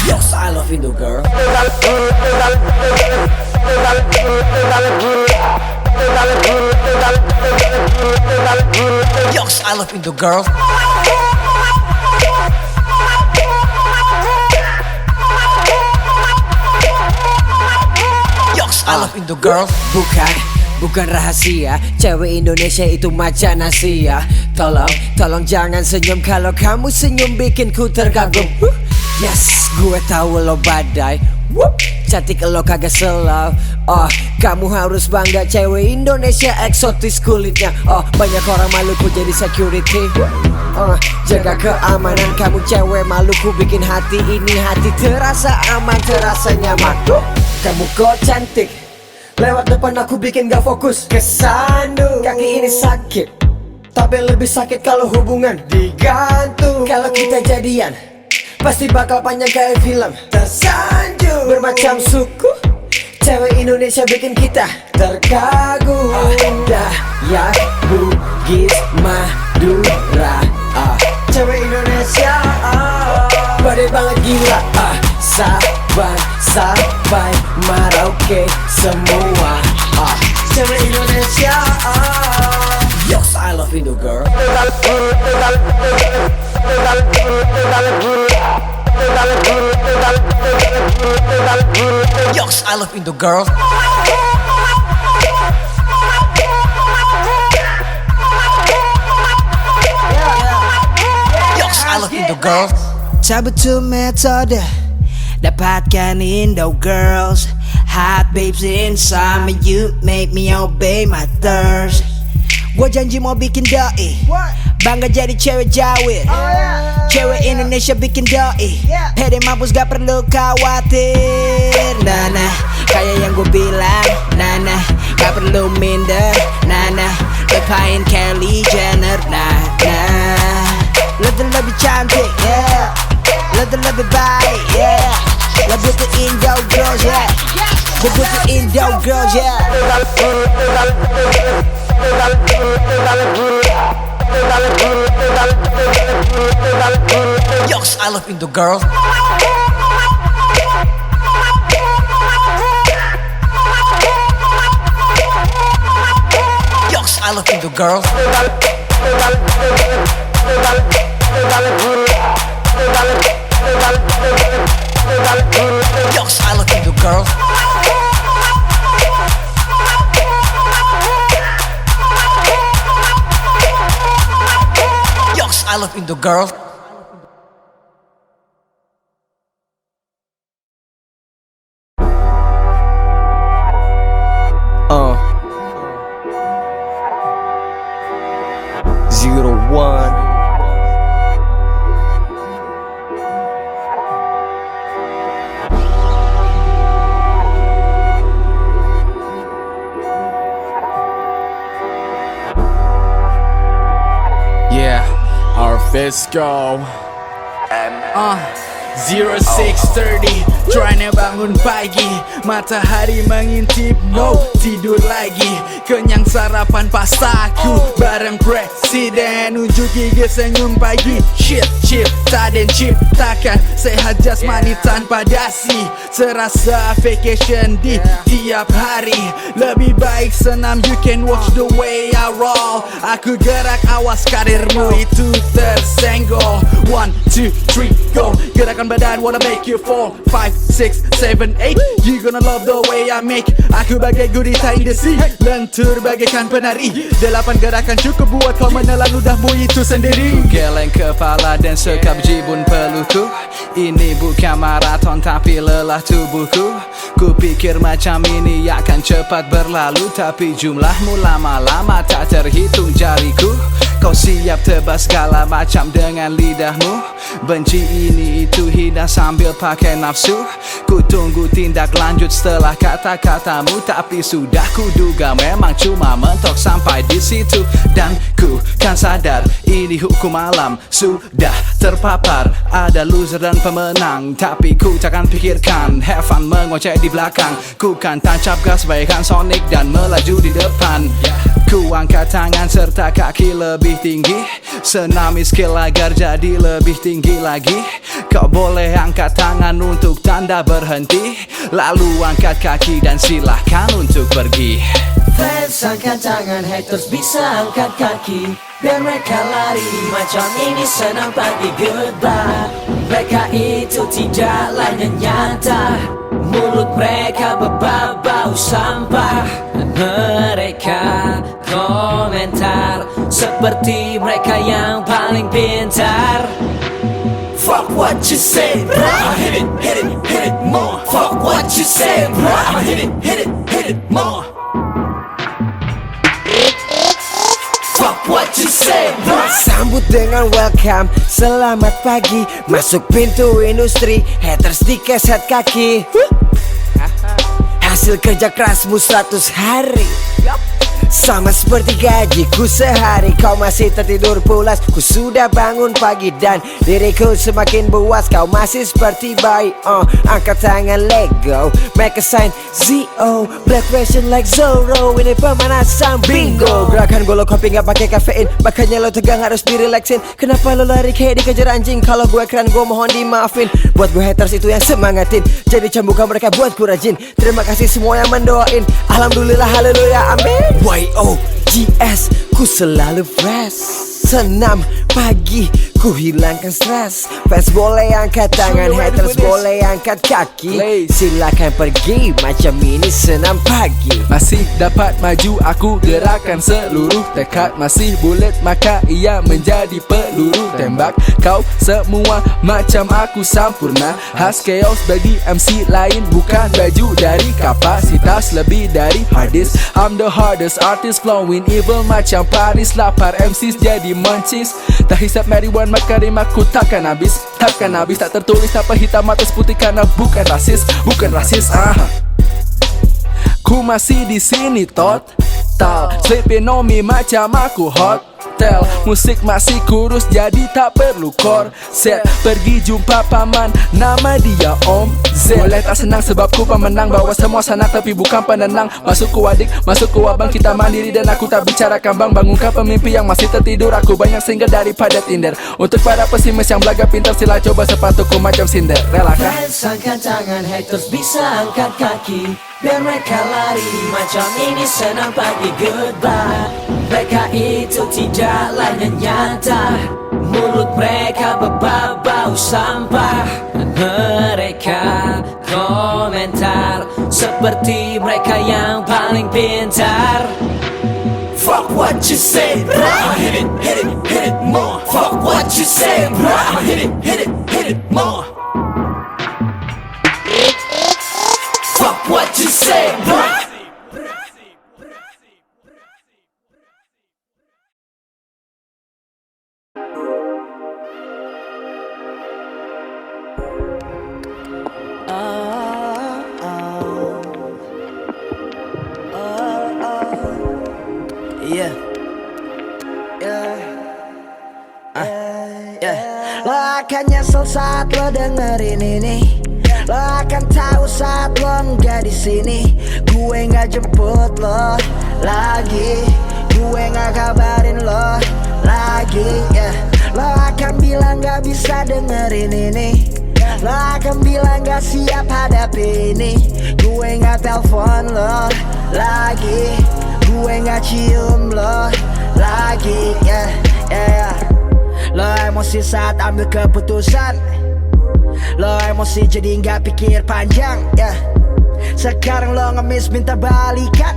Yes, I love Indo girl. Yes, I love Indo girl. Yes, I love Indo girl. Bukan rahasia, cewek Indonesia itu macan Asia. Tolong jangan senyum, kalau kamu senyum bikin ku terkagum. Yes, gue tahu lo badai. Cantik lo kagak slow. Oh, kamu harus bangga, cewek Indonesia eksotis kulitnya. Oh, banyak orang Maluku jadi security. Jaga keamanan, kamu cewek Maluku bikin hati ini hati terasa aman, terasa nyaman. Kamu kok cantik, lewat depan aku bikin gak fokus. Kesandung, kaki ini sakit, tapi lebih sakit kalau hubungan digantung. Kalau kita jadian, Pasti bakal panjang kayak film tersanjung. Bermacam suku cewek Indonesia bikin kita terkagum. Dayak, Bugis, Madura, cewek Indonesia badai banget gila. Sabang sampai Merauke semua cewek Indonesia. Yes, I love Indo girl. Yes, I love Indo girl. Yes, I love Indo girl. Cabut to metode, dapatkan Indo girls. Hot babes inside me, you make me obey my thirst. Gua janji mau bikin doi, bangga jadi cewek Jawa. Cewek Indonesia bikin doi, pede mampus gak perlu khawatir. Nana, kayak yang gua bilang, Nana, gak perlu minder. Nana, lepain Kylie Jenner. Nana, lebih cantik, yeah. Lebih baik, yeah. Lebih ke Indo girls, yeah. Gue butuh Indo girls, yeah. Yes, I love Indo girl. Yes, I love Indo girl. Yes, I love Indo girl. Yes, I love Indo girl. 01. Yeah, our fiscal 0630, tryna bangun pagi, matahari mengintip, no tidur lagi. Kenyang sarapan pastaku, bareng presiden, unjuk gigi senyum pagi. Shit, cipta dan ciptakan, sehat jasmani tanpa dasi. Serasa vacation di tiap hari, lebih baik senam, you can watch the way I roll. Aku gerak, awas karirmu itu tersenggol. 1, 2, 3, go. Gerakan badan wanna make you fall. 5, 6, 7, 8, you gonna love the way I make. Aku bagai gurita in the sea, lentur bagaikan penari. 8 gerakan cukup buat kau menelan ludahmu itu sendiri. Geleng kepala dan sekap jibun peluku. Ini bukan maraton tapi lelah tubuhku. Ku pikir macam ini akan cepat berlalu, tapi jumlahmu lama-lama tak terhitung jariku. Kau siap tebas segala macam dengan lidahmu. Benci ini itu hina sambil pakai nafsu. Ku tunggu tindak lanjut setelah kata-katamu, tapi sudah kuduga memang cuma mentok sampai di situ. Dan ku kan sadar ini hukum alam, sudah terpapar ada loser dan pemenang, tapi ku takkan pikirkan have fun mengoceh di belakang. Ku kan tancap gas bagaikan Sonic dan melaju di depan. Ku angkat tangan serta kaki lebih tinggi, senami skill agar jadi lebih tinggi lagi. Kau boleh angkat tangan untuk tanda berhenti, lalu angkat kaki dan silahkan untuk pergi. Fans angkat tangan, haters bisa angkat kaki, biar mereka lari macam ini senang pagi goodbye. Mereka itu tidaklah nyata, mulut mereka berbau sampah. Mereka komentar seperti mereka yang paling pintar. Fuck what you say, bro. Hit it more. Fuck what you say, bro. Hit it more. Fuck what you say, bro. Sambut dengan welcome, selamat pagi. Masuk pintu industri, haters dikeset kaki. Hasil kerja kerasmu 100 hari. Sama seperti gajiku sehari, kau masih tertidur pulas. Ku sudah bangun pagi dan diriku semakin buas. Kau masih seperti bayi, angkat tangan let go, make a sign Z-O, black question like Zorro. Ini pemanasan bingo, gerakan golok kopi gak pakai kafein. Makanya lo tegang harus direlaksin. Kenapa lo lari kayak dikejar anjing? Kalau gue keren gue mohon dimaafin. Buat gue haters itu yang semangatin, jadi cambukan mereka buat ku rajin. Terima kasih semua yang mendoain. Alhamdulillah, haleluya, amin. YOGS, ku selalu fresh. Senam pagi, ku hilangkan stres. Fans boleh angkat tangan, haters boleh angkat kaki. Silakan pergi, macam ini senam pagi. Masih dapat maju, aku gerakan seluruh tekad. Masih bulat, maka ia menjadi peluru tembak. Kau semua macam aku sempurna. Khas chaos bagi MC lain, bukan baju dari kapasitas. Lebih dari hardest, I'm the hardest artist. Flowing evil macam Paris. Lapar MCs jadi mancis. Tak hisap marijuana maka rimaku takkan habis. Takkan habis, tak tertulis apa hitam atas putih karena bukan rasis. Bukan rasis, Ku masih di sini total. Sleeping on me macam aku hotel. Musik masih kurus jadi tak perlu korset. Pergi jumpa paman, nama dia Om Z. Boleh tak senang sebab ku pemenang. Bawa semua sanak tapi bukan penenang. Masuk ku adik, masuk ku abang, kita mandiri dan aku tak bicarakan bang. Bangunkan pemimpi yang masih tertidur. Aku banyak single daripada Tinder. Untuk para pesimis yang belaga pintar, sila coba sepatuku macam Cinderella kan? Fans angkat tangan, haters bisa angkat kaki. Biar mereka lari, macam ini senang pagi. Goodbye, mereka itu tidaklah nyata. Mulut mereka berbau sampah. Mereka komentar seperti mereka yang paling pintar. Fuck what you say, bro. Hit it more. Fuck what you say, bro. Hit it more. Fuck what you say, bro. Lo akan nyesel saat lo dengerin ini. Lo akan tahu saat lo nggak di sini. Gue nggak jemput lo lagi. Gue nggak kabarin lo lagi. Lo akan bilang nggak bisa dengerin ini. Lo akan bilang gak siap hadapi ini. Gue nggak telepon lo lagi. Gue nggak cium lo lagi. Lo emosi saat ambil keputusan. Lo emosi jadi nggak pikir panjang. Sekarang lo ngemis minta balikan.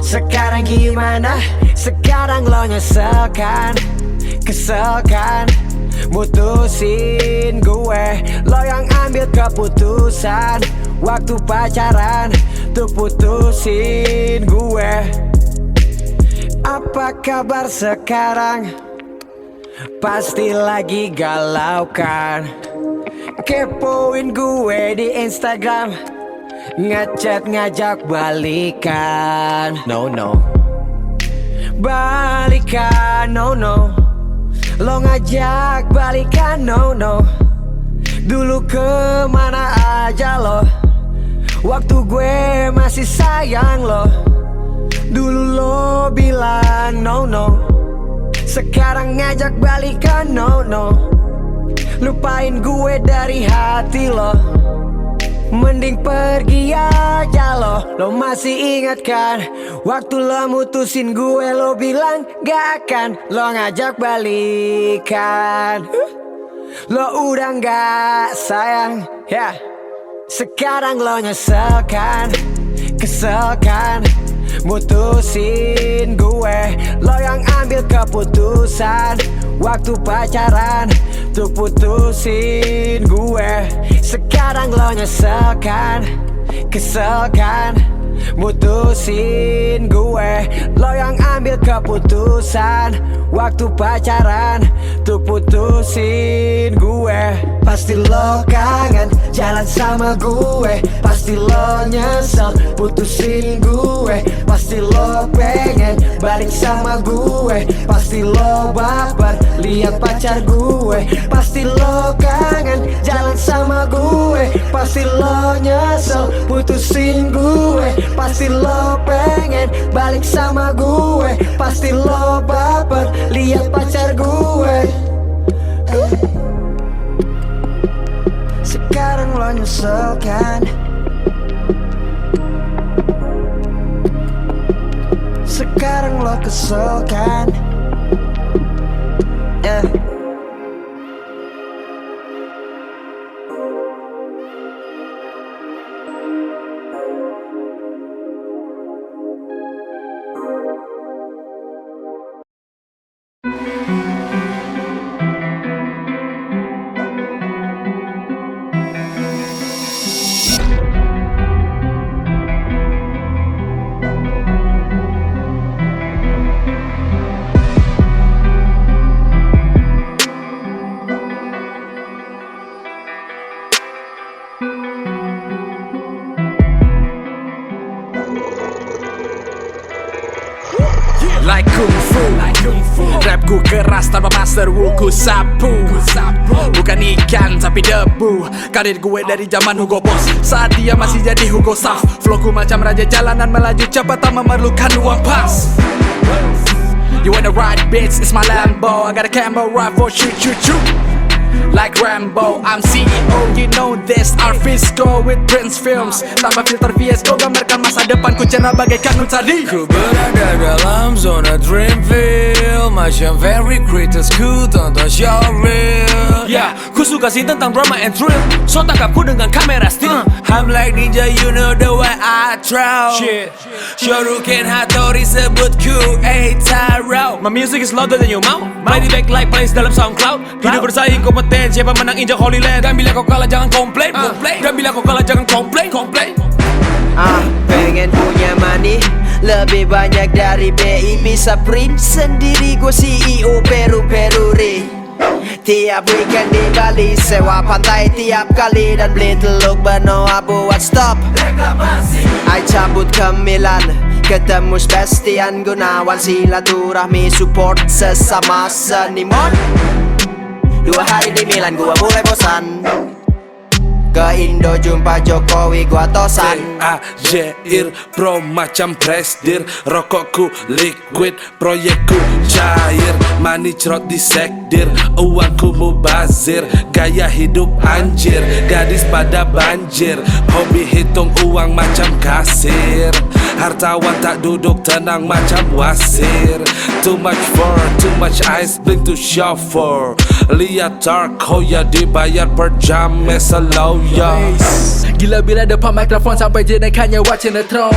Sekarang gimana? Sekarang lo nyesel kan? Kesel kan? Mutusin gue. Lo yang ambil keputusan waktu pacaran tuh putusin gue. Apa kabar sekarang? Pasti lagi galau kan? Kepoin gue di Instagram, ngechat ngajak balikan. No balikan, no Lo ngajak balikan, no Dulu kemana aja lo? Waktu gue masih sayang lo. Dulu lo bilang no sekarang ngajak balikan, no Lupain gue dari hati lo. Mending pergi aja lo. Lo masih ingat kan? Waktu lo mutusin gue lo bilang gak akan lo ngajak balikan. Lo udah gak sayang, Sekarang lo nyesel kan? Kesel kan? Mutusin gue. Lo yang ambil keputusan waktu pacaran tuh putusin gue. Sekarang lo nyesel kan? Kesel kan? Mutusin gue. Lo yang ambil keputusan waktu pacaran tuh putusin gue. Pasti lo kangen jalan sama gue. Pasti lo nyesel putusin gue. Pasti lo pengen balik sama gue. Pasti lo baper lihat pacar gue. Pasti lo kangen jalan sama gue. Pasti lo nyesel putusin gue. Pasti lo pengen balik sama gue. Pasti lo baper lihat pacar gue. Sekarang lo nyesel kan? Sekarang lo kesel kan? Like kung fu, rap ku keras tanpa master wu. Ku sapu, bukan ikan tapi debu. Karir gue dari zaman Hugo Boss, saat dia masih jadi Hugo Saf. Flow ku macam raja jalanan, melaju cepat tak memerlukan uang pas. You wanna ride bitch, it's my Lambo. I got a camera rifle, shoot. Like Rambo, I'm CEO, you know this. Our Fisco with Prince Films. Tanpa filter VSCO, gambarkan masa depan ku cerah bagaikan Unsadi. Ku berada dalam zona Dreamville, macam very creators ku tonton show real. Ya, ku suka sih tentang drama and thrill. So tangkap ku dengan kamera still. I'm like ninja, you know the way I throw. Shit, Shoryuken Hattori sebut ku A-Taro. My music is louder than your mouth. Play di back like plays dalam SoundCloud. Hidup bersaing kompeten, siapa menang injak Holy Land. Dan bila kau kalah jangan komplain, dan bila kau kalah jangan komplain. Pengen punya money lebih banyak dari BI, bisa print sendiri. Gue CEO Peru-Peruri. Tiap weekend di Bali, sewa pantai tiap kali. Dan beli teluk Benoa buat stop reklamasi. I cabut ke Milan, ketemu Sebastian Gunawan. Silaturahmi support sesama seniman. 2 hari di Milan gua mulai bosan. Ke Indo jumpa Jokowi gua tosan. Jair pro macam presdir. Rokokku liquid, proyekku cair. Money cerot di sekdir, uangku mubazir. Gaya hidup anjir, gadis pada banjir. Hobi hitung uang macam kasir. Hartawan tak duduk tenang macam wasir. Too much fur, too much ice, blink to chauffeur. Lihat Tarkoya dibayar per jam slow yo. Gila bila depan mikrofon sampai jenekannya watching the throne.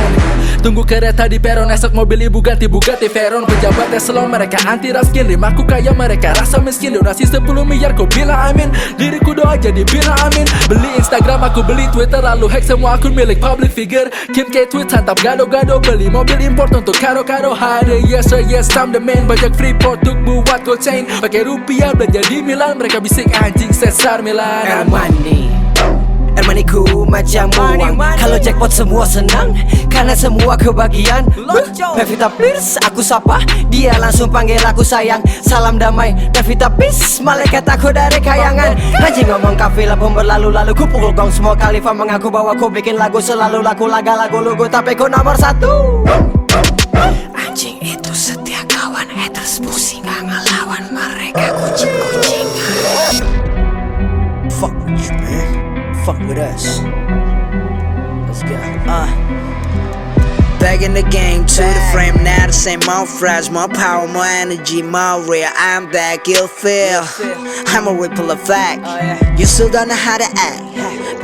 Tunggu kereta di peron, esok mobil ibu ganti Bugatti Veyron. Pejabat eselon mereka anti raskin, rimaku kaya mereka rasa miskin. Donasi 10 miliar kau bilang amin, diriku doa jadi bilang amin. Beli Instagram aku beli Twitter, lalu hack semua akun milik public figure. Kim K tweet santap gado-gado, beli mobil import untuk karo-karo. Hari yes sir yes I'm the man, bajak Freeport untuk buat gold chain. Pakai rupiah belanja di Milan, mereka bisik anjing sesar Milan. Moneyku macam uang, kalau jackpot semua senang, karena semua kebagian. Pevita Pierce, aku sapa, dia langsung panggil aku sayang. Salam damai, Pevita Pierce, malaikat aku dari kayangan. Anjing ngomong kafilah pun berlalu-lalu, ku pukul gong semua khalifah mengaku bahwa ku bikin lagu selalu laku. Lagu lugu tapi ku nomor 1. Anjing itu setia kawan, haters pusing gak ngelawan mereka kucing-kucingan. Fuck with you, man. Fuck with us. Let's go. Back in the game, to the frame, now the same. More fries, more power, more energy, more real. I'm back, you'll feel. I'm a ripple of fact. You still don't know how to act,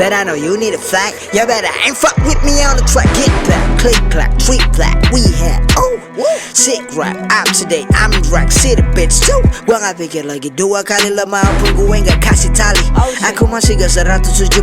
but I know you need a fact. You better ain't fuck with me on the track. Get back, click clack, tweet clack. We had sick rap, up to date. I'm in Rack City bitch too. Gua gak pikir lagi 2 kali lemah pun gue gak kasih tali. Aku masih gak 175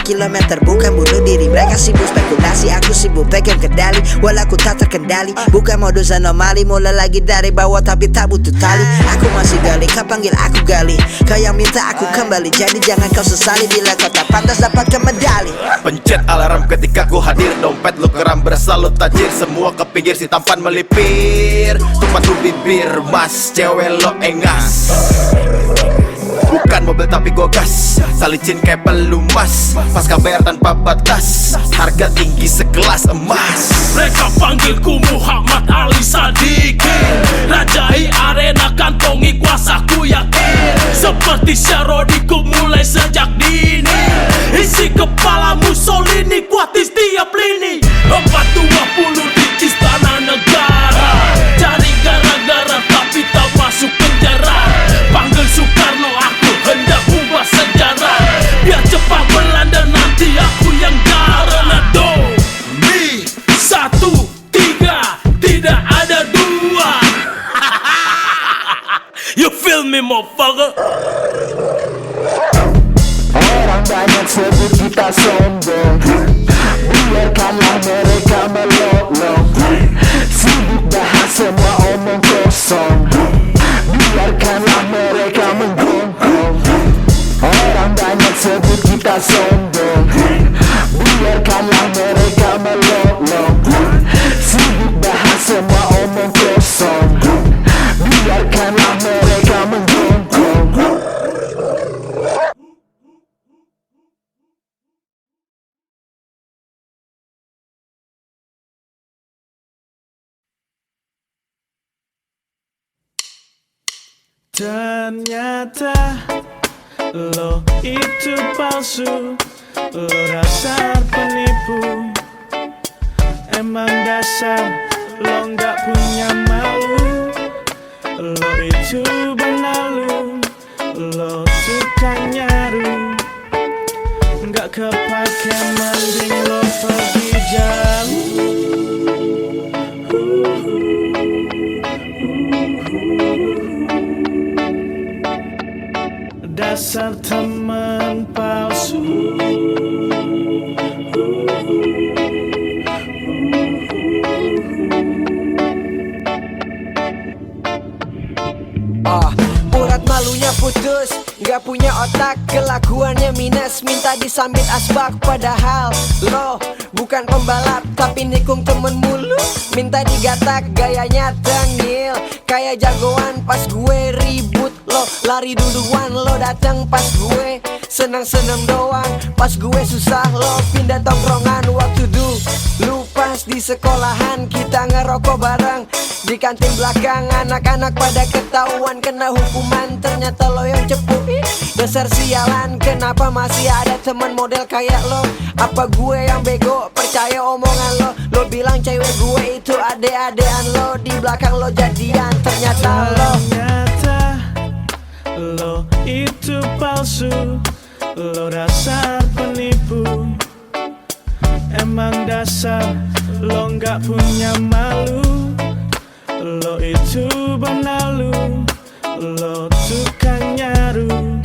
km, bukan bunuh diri. Mereka sibuk spekulasi, aku sibuk pegang kendali. kali walau ku tak terkendali. Bukan modus anomali, mulai lagi dari bawah tapi tak butuh tali. Aku masih gali, kau panggil aku gali. Kau yang minta aku kembali, jadi jangan kau sesali bila kau tak pantas dapatkan medali. Pencet alarm ketika ku hadir, dompet lu keram berasa lu tajir. Semua kepinggir si tampan melipir, tumpah tuh bibir, mas cewek lo engas. Bukan mobil tapi gua gas, salicin kayak pelumas. Pas bayar tanpa batas, harga tinggi sekelas emas. Mereka panggilku Muhammad Ali Sadikin, rajai arena kantongi kuasaku yakin. Seperti Syarodiku mulai sejak dini, isi kepala Mussolini kuat di setiap lini. 420 di istana negara, cari gara-gara tapi tak masuk penjara. Panggil Soekarno, aku hendak ubah sejarah. Biar cepat melanda nanti aku yang Garenado. Mi 1, 3, tidak ada 2. You feel me motherfucker? Orang banyak sebut kita sombong, biarkanlah mereka melolong. Sibuk bahas semua omong kosong, biarkanlah mereka menggonggong. Orang banyak sebut kita sombong, biarkanlah mereka melolong. Sibuk bahas semua omong kosong, biarkanlah mereka menggonggong. Ternyata lo itu palsu, lo dasar penipu. Emang dasar lo gak punya malu. Lo itu benalu, lo tukang nyaru. Gak kepake mending lo pergi jauh. Dasar teman palsu. Urat malunya putus, gak punya otak, kelakuannya minus, minta disambit asbak. Padahal lo bukan pembalap tapi nikung temen mulu, minta digatak, gayanya tengil kayak jagoan. Pas gue ribut lo lari duluan, lo datang pas gue senang-senang doang. Pas gue susah lo pindah tongkrongan. Waktu dulu pas di sekolahan kita ngerokok bareng di kantin belakang, anak-anak pada ketahuan kena hukuman. Ternyata lo yang cepu, dasar sialan. Kenapa masih ada teman model kayak lo? Apa gue yang bego percaya omongan lo? Lo bilang cewek gue itu ade-adean lo, di belakang lo jadian. Ternyata lo itu palsu, lo dasar penipu. Emang dasar lo gak punya malu. Lo itu benalu, lo tukang nyaru.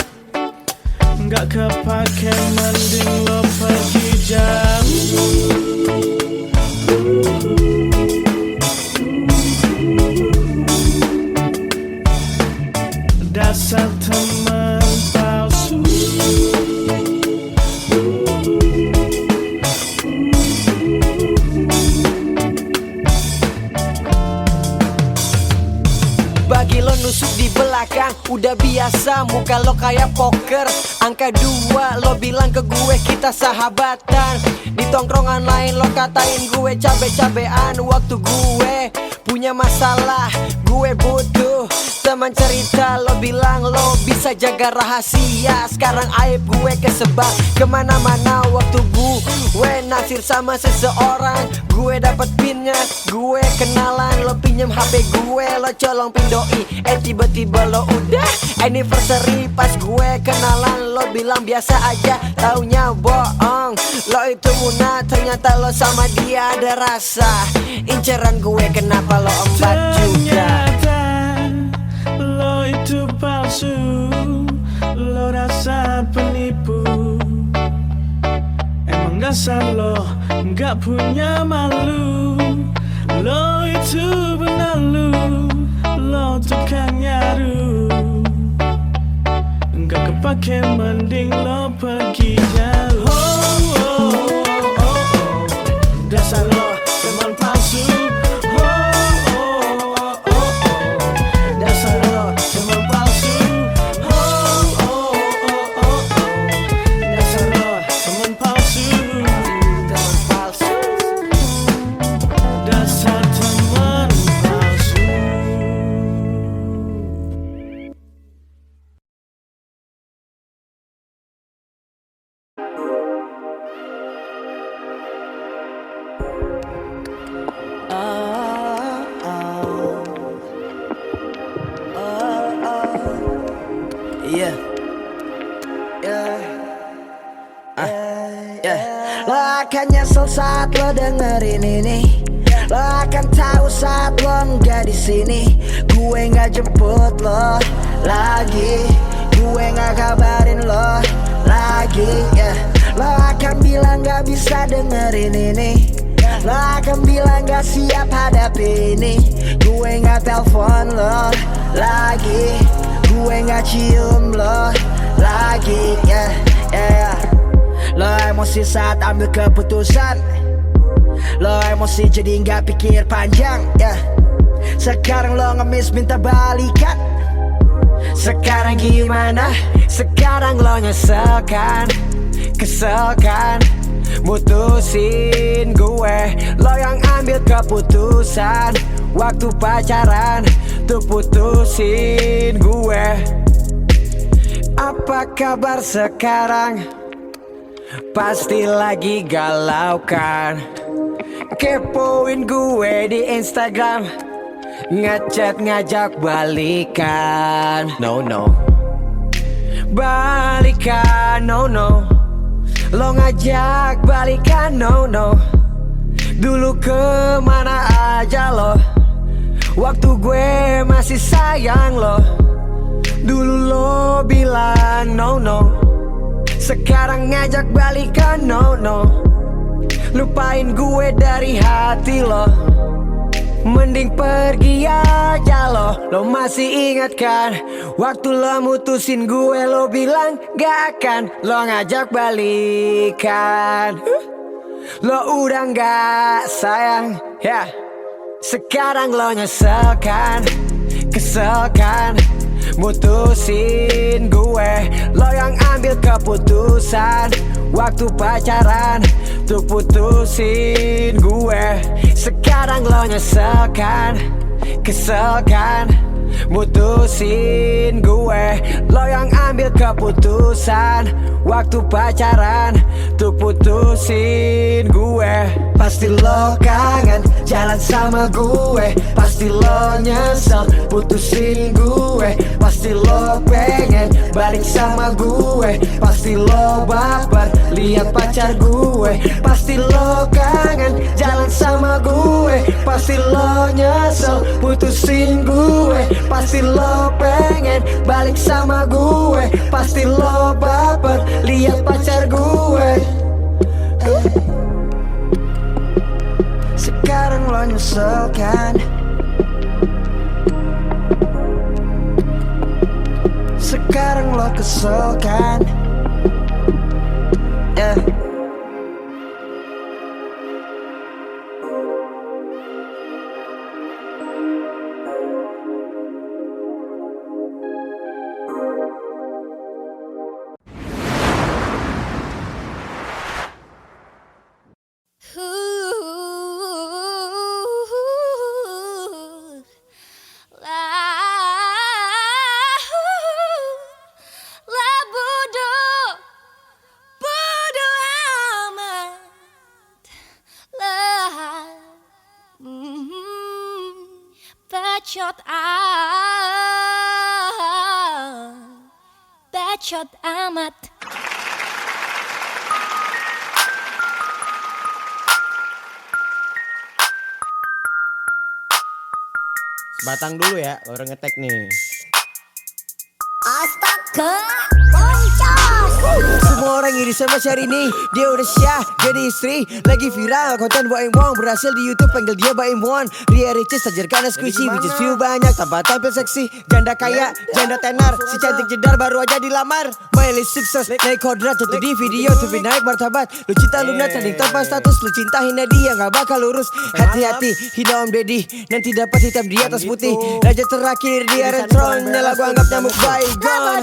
Gak kepake mending lo pergi jauh. Dasar teman palsu. Bagi lo nusuk di belakang udah biasa, muka lo kayak poker. Angka 2 lo bilang ke gue kita sahabatan. Di tongkrongan lain lo katain gue cabe-cabean. Waktu gue punya masalah, gue butuh teman cerita. Lo bilang lo bisa jaga rahasia. Sekarang aib gue kesebar kemana-mana. Waktu gue naksir sama seseorang, gue dapet pinnya, gue kenalan. Lo pinjem HP gue, lo colong pindoi. Tiba-tiba lo udah anniversary. Pas gue kenalan lo bilang biasa aja, taunya bohong. Lo itu Muna, ternyata lo sama dia ada rasa. Inceran gue kenapa lo embat juga. Ternyata lo itu palsu, lo dasar penipu. Emang dasar lo gak punya malu. Lo itu benalu, lo tukang nyaru. Enggak kepake mending lo pergi jauh. Oh, oh, oh, oh, oh. Dasar lo teman palsu. Oh, oh, oh, oh, oh. Dasar lo teman palsu. Oh, oh, oh, oh, oh. Dasar lo teman palsu. Teman palsu. Dasar teman palsu. Yeah. Lo akan nyesel saat lo dengerin ini. Lo akan tahu saat lo nggak di sini. Gue nggak jemput lo lagi. Gue nggak kabarin lo lagi. Lo akan bilang nggak bisa dengerin ini. Lo akan bilang gak siap hadapi ini. Gue gak telepon lo lagi. Gue gak cium lo lagi. Lo emosi saat ambil keputusan. Lo emosi jadi gak pikir panjang. Sekarang lo ngemis minta balikan. Sekarang gimana? Sekarang lo nyesel kan? Kesel kan? Mutusin gue, lo yang ambil keputusan. Waktu pacaran, tuh putusin gue. Apa kabar sekarang? Pasti lagi galau kan? Kepoin gue di Instagram, ngechat ngajak balikan. No no, balikan no no. Lo ngajak balikan no no. Dulu kemana aja lo? Waktu gue masih sayang lo. Dulu lo bilang no no. Sekarang ngajak balikan no no. Lupain gue dari hati lo. Mending pergi aja lo. Lo masih ingat kan? Waktu lo mutusin gue lo bilang gak akan. Lo ngajak balikan. Lo udah gak sayang ya. Sekarang lo nyesel kan? Kesel kan? Mutusin gue. Lo yang ambil keputusan. Waktu pacaran tuh putusin gue. Sekarang lo nyesel kan? Kesel kan? Mutusin gue. Lo yang ambil keputusan. Waktu pacaran tuh putusin gue. Pasti lo kangen jalan sama gue. Pasti lo nyesel putusin gue. Pasti lo pengen balik sama gue. Pasti lo baper lihat pacar gue. Pasti lo kangen jalan sama gue. Pasti lo nyesel putusin gue. Pasti lo pengen balik sama gue. Pasti lo baper lihat pacar gue. Sekarang lo nyesel kan? Sekarang lo kesel kan? Bacot amat. Batang dulu ya, baru ngetek nih. Astaga, boncos. Semua orang ngiri sama Syahrini. Dia udah syah jadi istri. Lagi viral konten Boeing Wong. Berhasil di YouTube panggil dia Baim One. Ria Ricis tajar karena squishy. Which is view banyak tanpa tampil seksi. Janda kaya, janda tenar. Si cantik jedar baru aja dilamar. Miley sukses naik kodrat. Jatuh di video tapi naik martabat. Lu cinta Luna trending tanpa status. Lu cinta hina dia gak bakal lurus. Hati-hati hina Om Deddy. Nanti dapat hitam di atas putih. Raja terakhir dia retron. Nela gua anggap nyamuk baygon.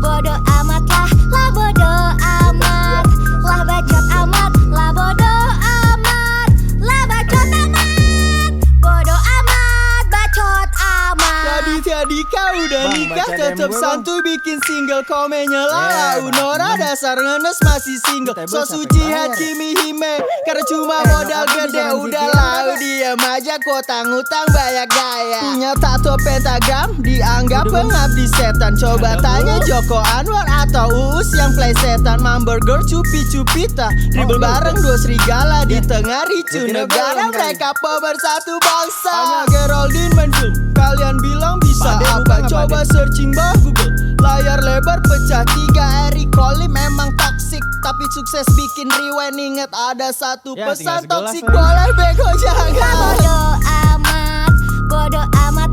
Bodo amat lah bodo amat. Lah bacot amat, lah bodo amat. Lah bacot amat. Bodo amat, bacot amat. Jadi kau udah nikah tetep santuy bikin single komennya lala Unora dasar ngenes masih single. So suci Hachimi Hime karena cuma modal gede. Udah lau diam aja kota ngutang banyak gaya. Punya tato pentagram dianggap pengabdi setan. Coba tanya Joko Anwar atau Uus yang play setan. Mamburger cupi-cupita dribble bareng dua serigala di tengah ricu negara. Mereka pemersatu bangsa. Tanya Geraldine main film, kalian bilang bisa apa? Coba searching bawah Google. Layar lebar pecah tiga. Eric Collie memang toxic tapi sukses bikin rewind. Ingat ada satu pesan toxic boleh bego jangan. Bodo amat, bodo amat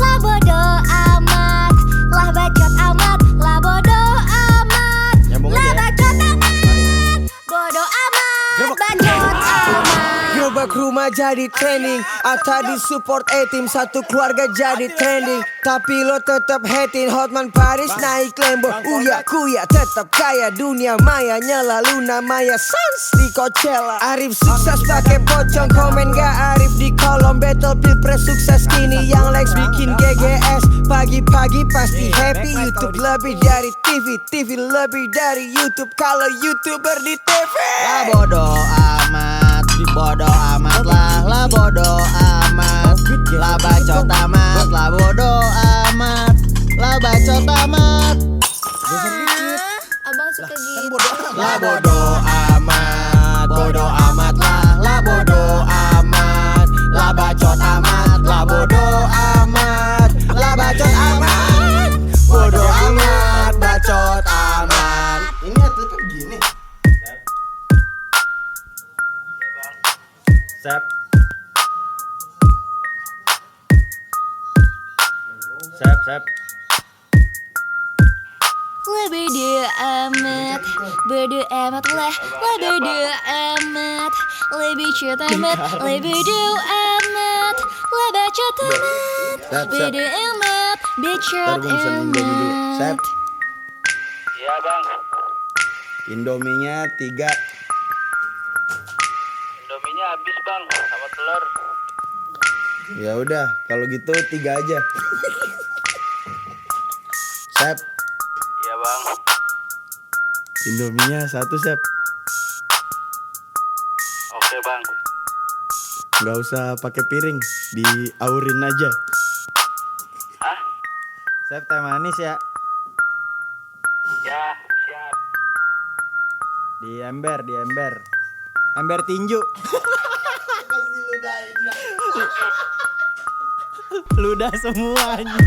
lah bodo amat. Lah bacot amat, lah bodo amat. Lah bacot amat, bodo amat, bacot amat. Gerobak rumah jadi trending. Atta di support A-team. Satu keluarga jadi trending. Tapi lo tetap hating. Hotman Paris naik Lambo. Uya kuya tetap kaya. Dunia maya nyala Luna Maya Sans di Coachella. Arif sukses pakai pocong. Komen gak Arif di kolom. Battle Pilpres sukses kini. Yang Lex bikin GGS. Pagi-pagi pasti happy. YouTube lebih dari TV. TV lebih dari YouTube. Kalau YouTuber di TV. Lah bodo amat, bodo amat lah bodo amat. Lah bacot amat, lah bodo amat. Lah bacot amat. Abang suka gitu. Lah bodo amat, bodo amat lah bodo amat. Lah bacot amat, lah bodo amat. Lah bacot amat, bodo amat, bacot amat. Ini atletnya begini. Sep. Sep. Bodo amat, bodo amat lah bodo amat. Lebih cut amat, lebih bodo amat. Lah bacot amat, bodo amat, bacot amat. Iya bang. Indominya 3. Indominya habis bang sama telur. Ya udah, kalau gitu 3 aja. Sep. Iya bang. Indominya 1 Sep. Oke bang. Nggak usah pakai piring, diaurin aja. Hah? Sep, teh manis ya. Ya siap. Di ember. Ember tinju. Ludah semuanya.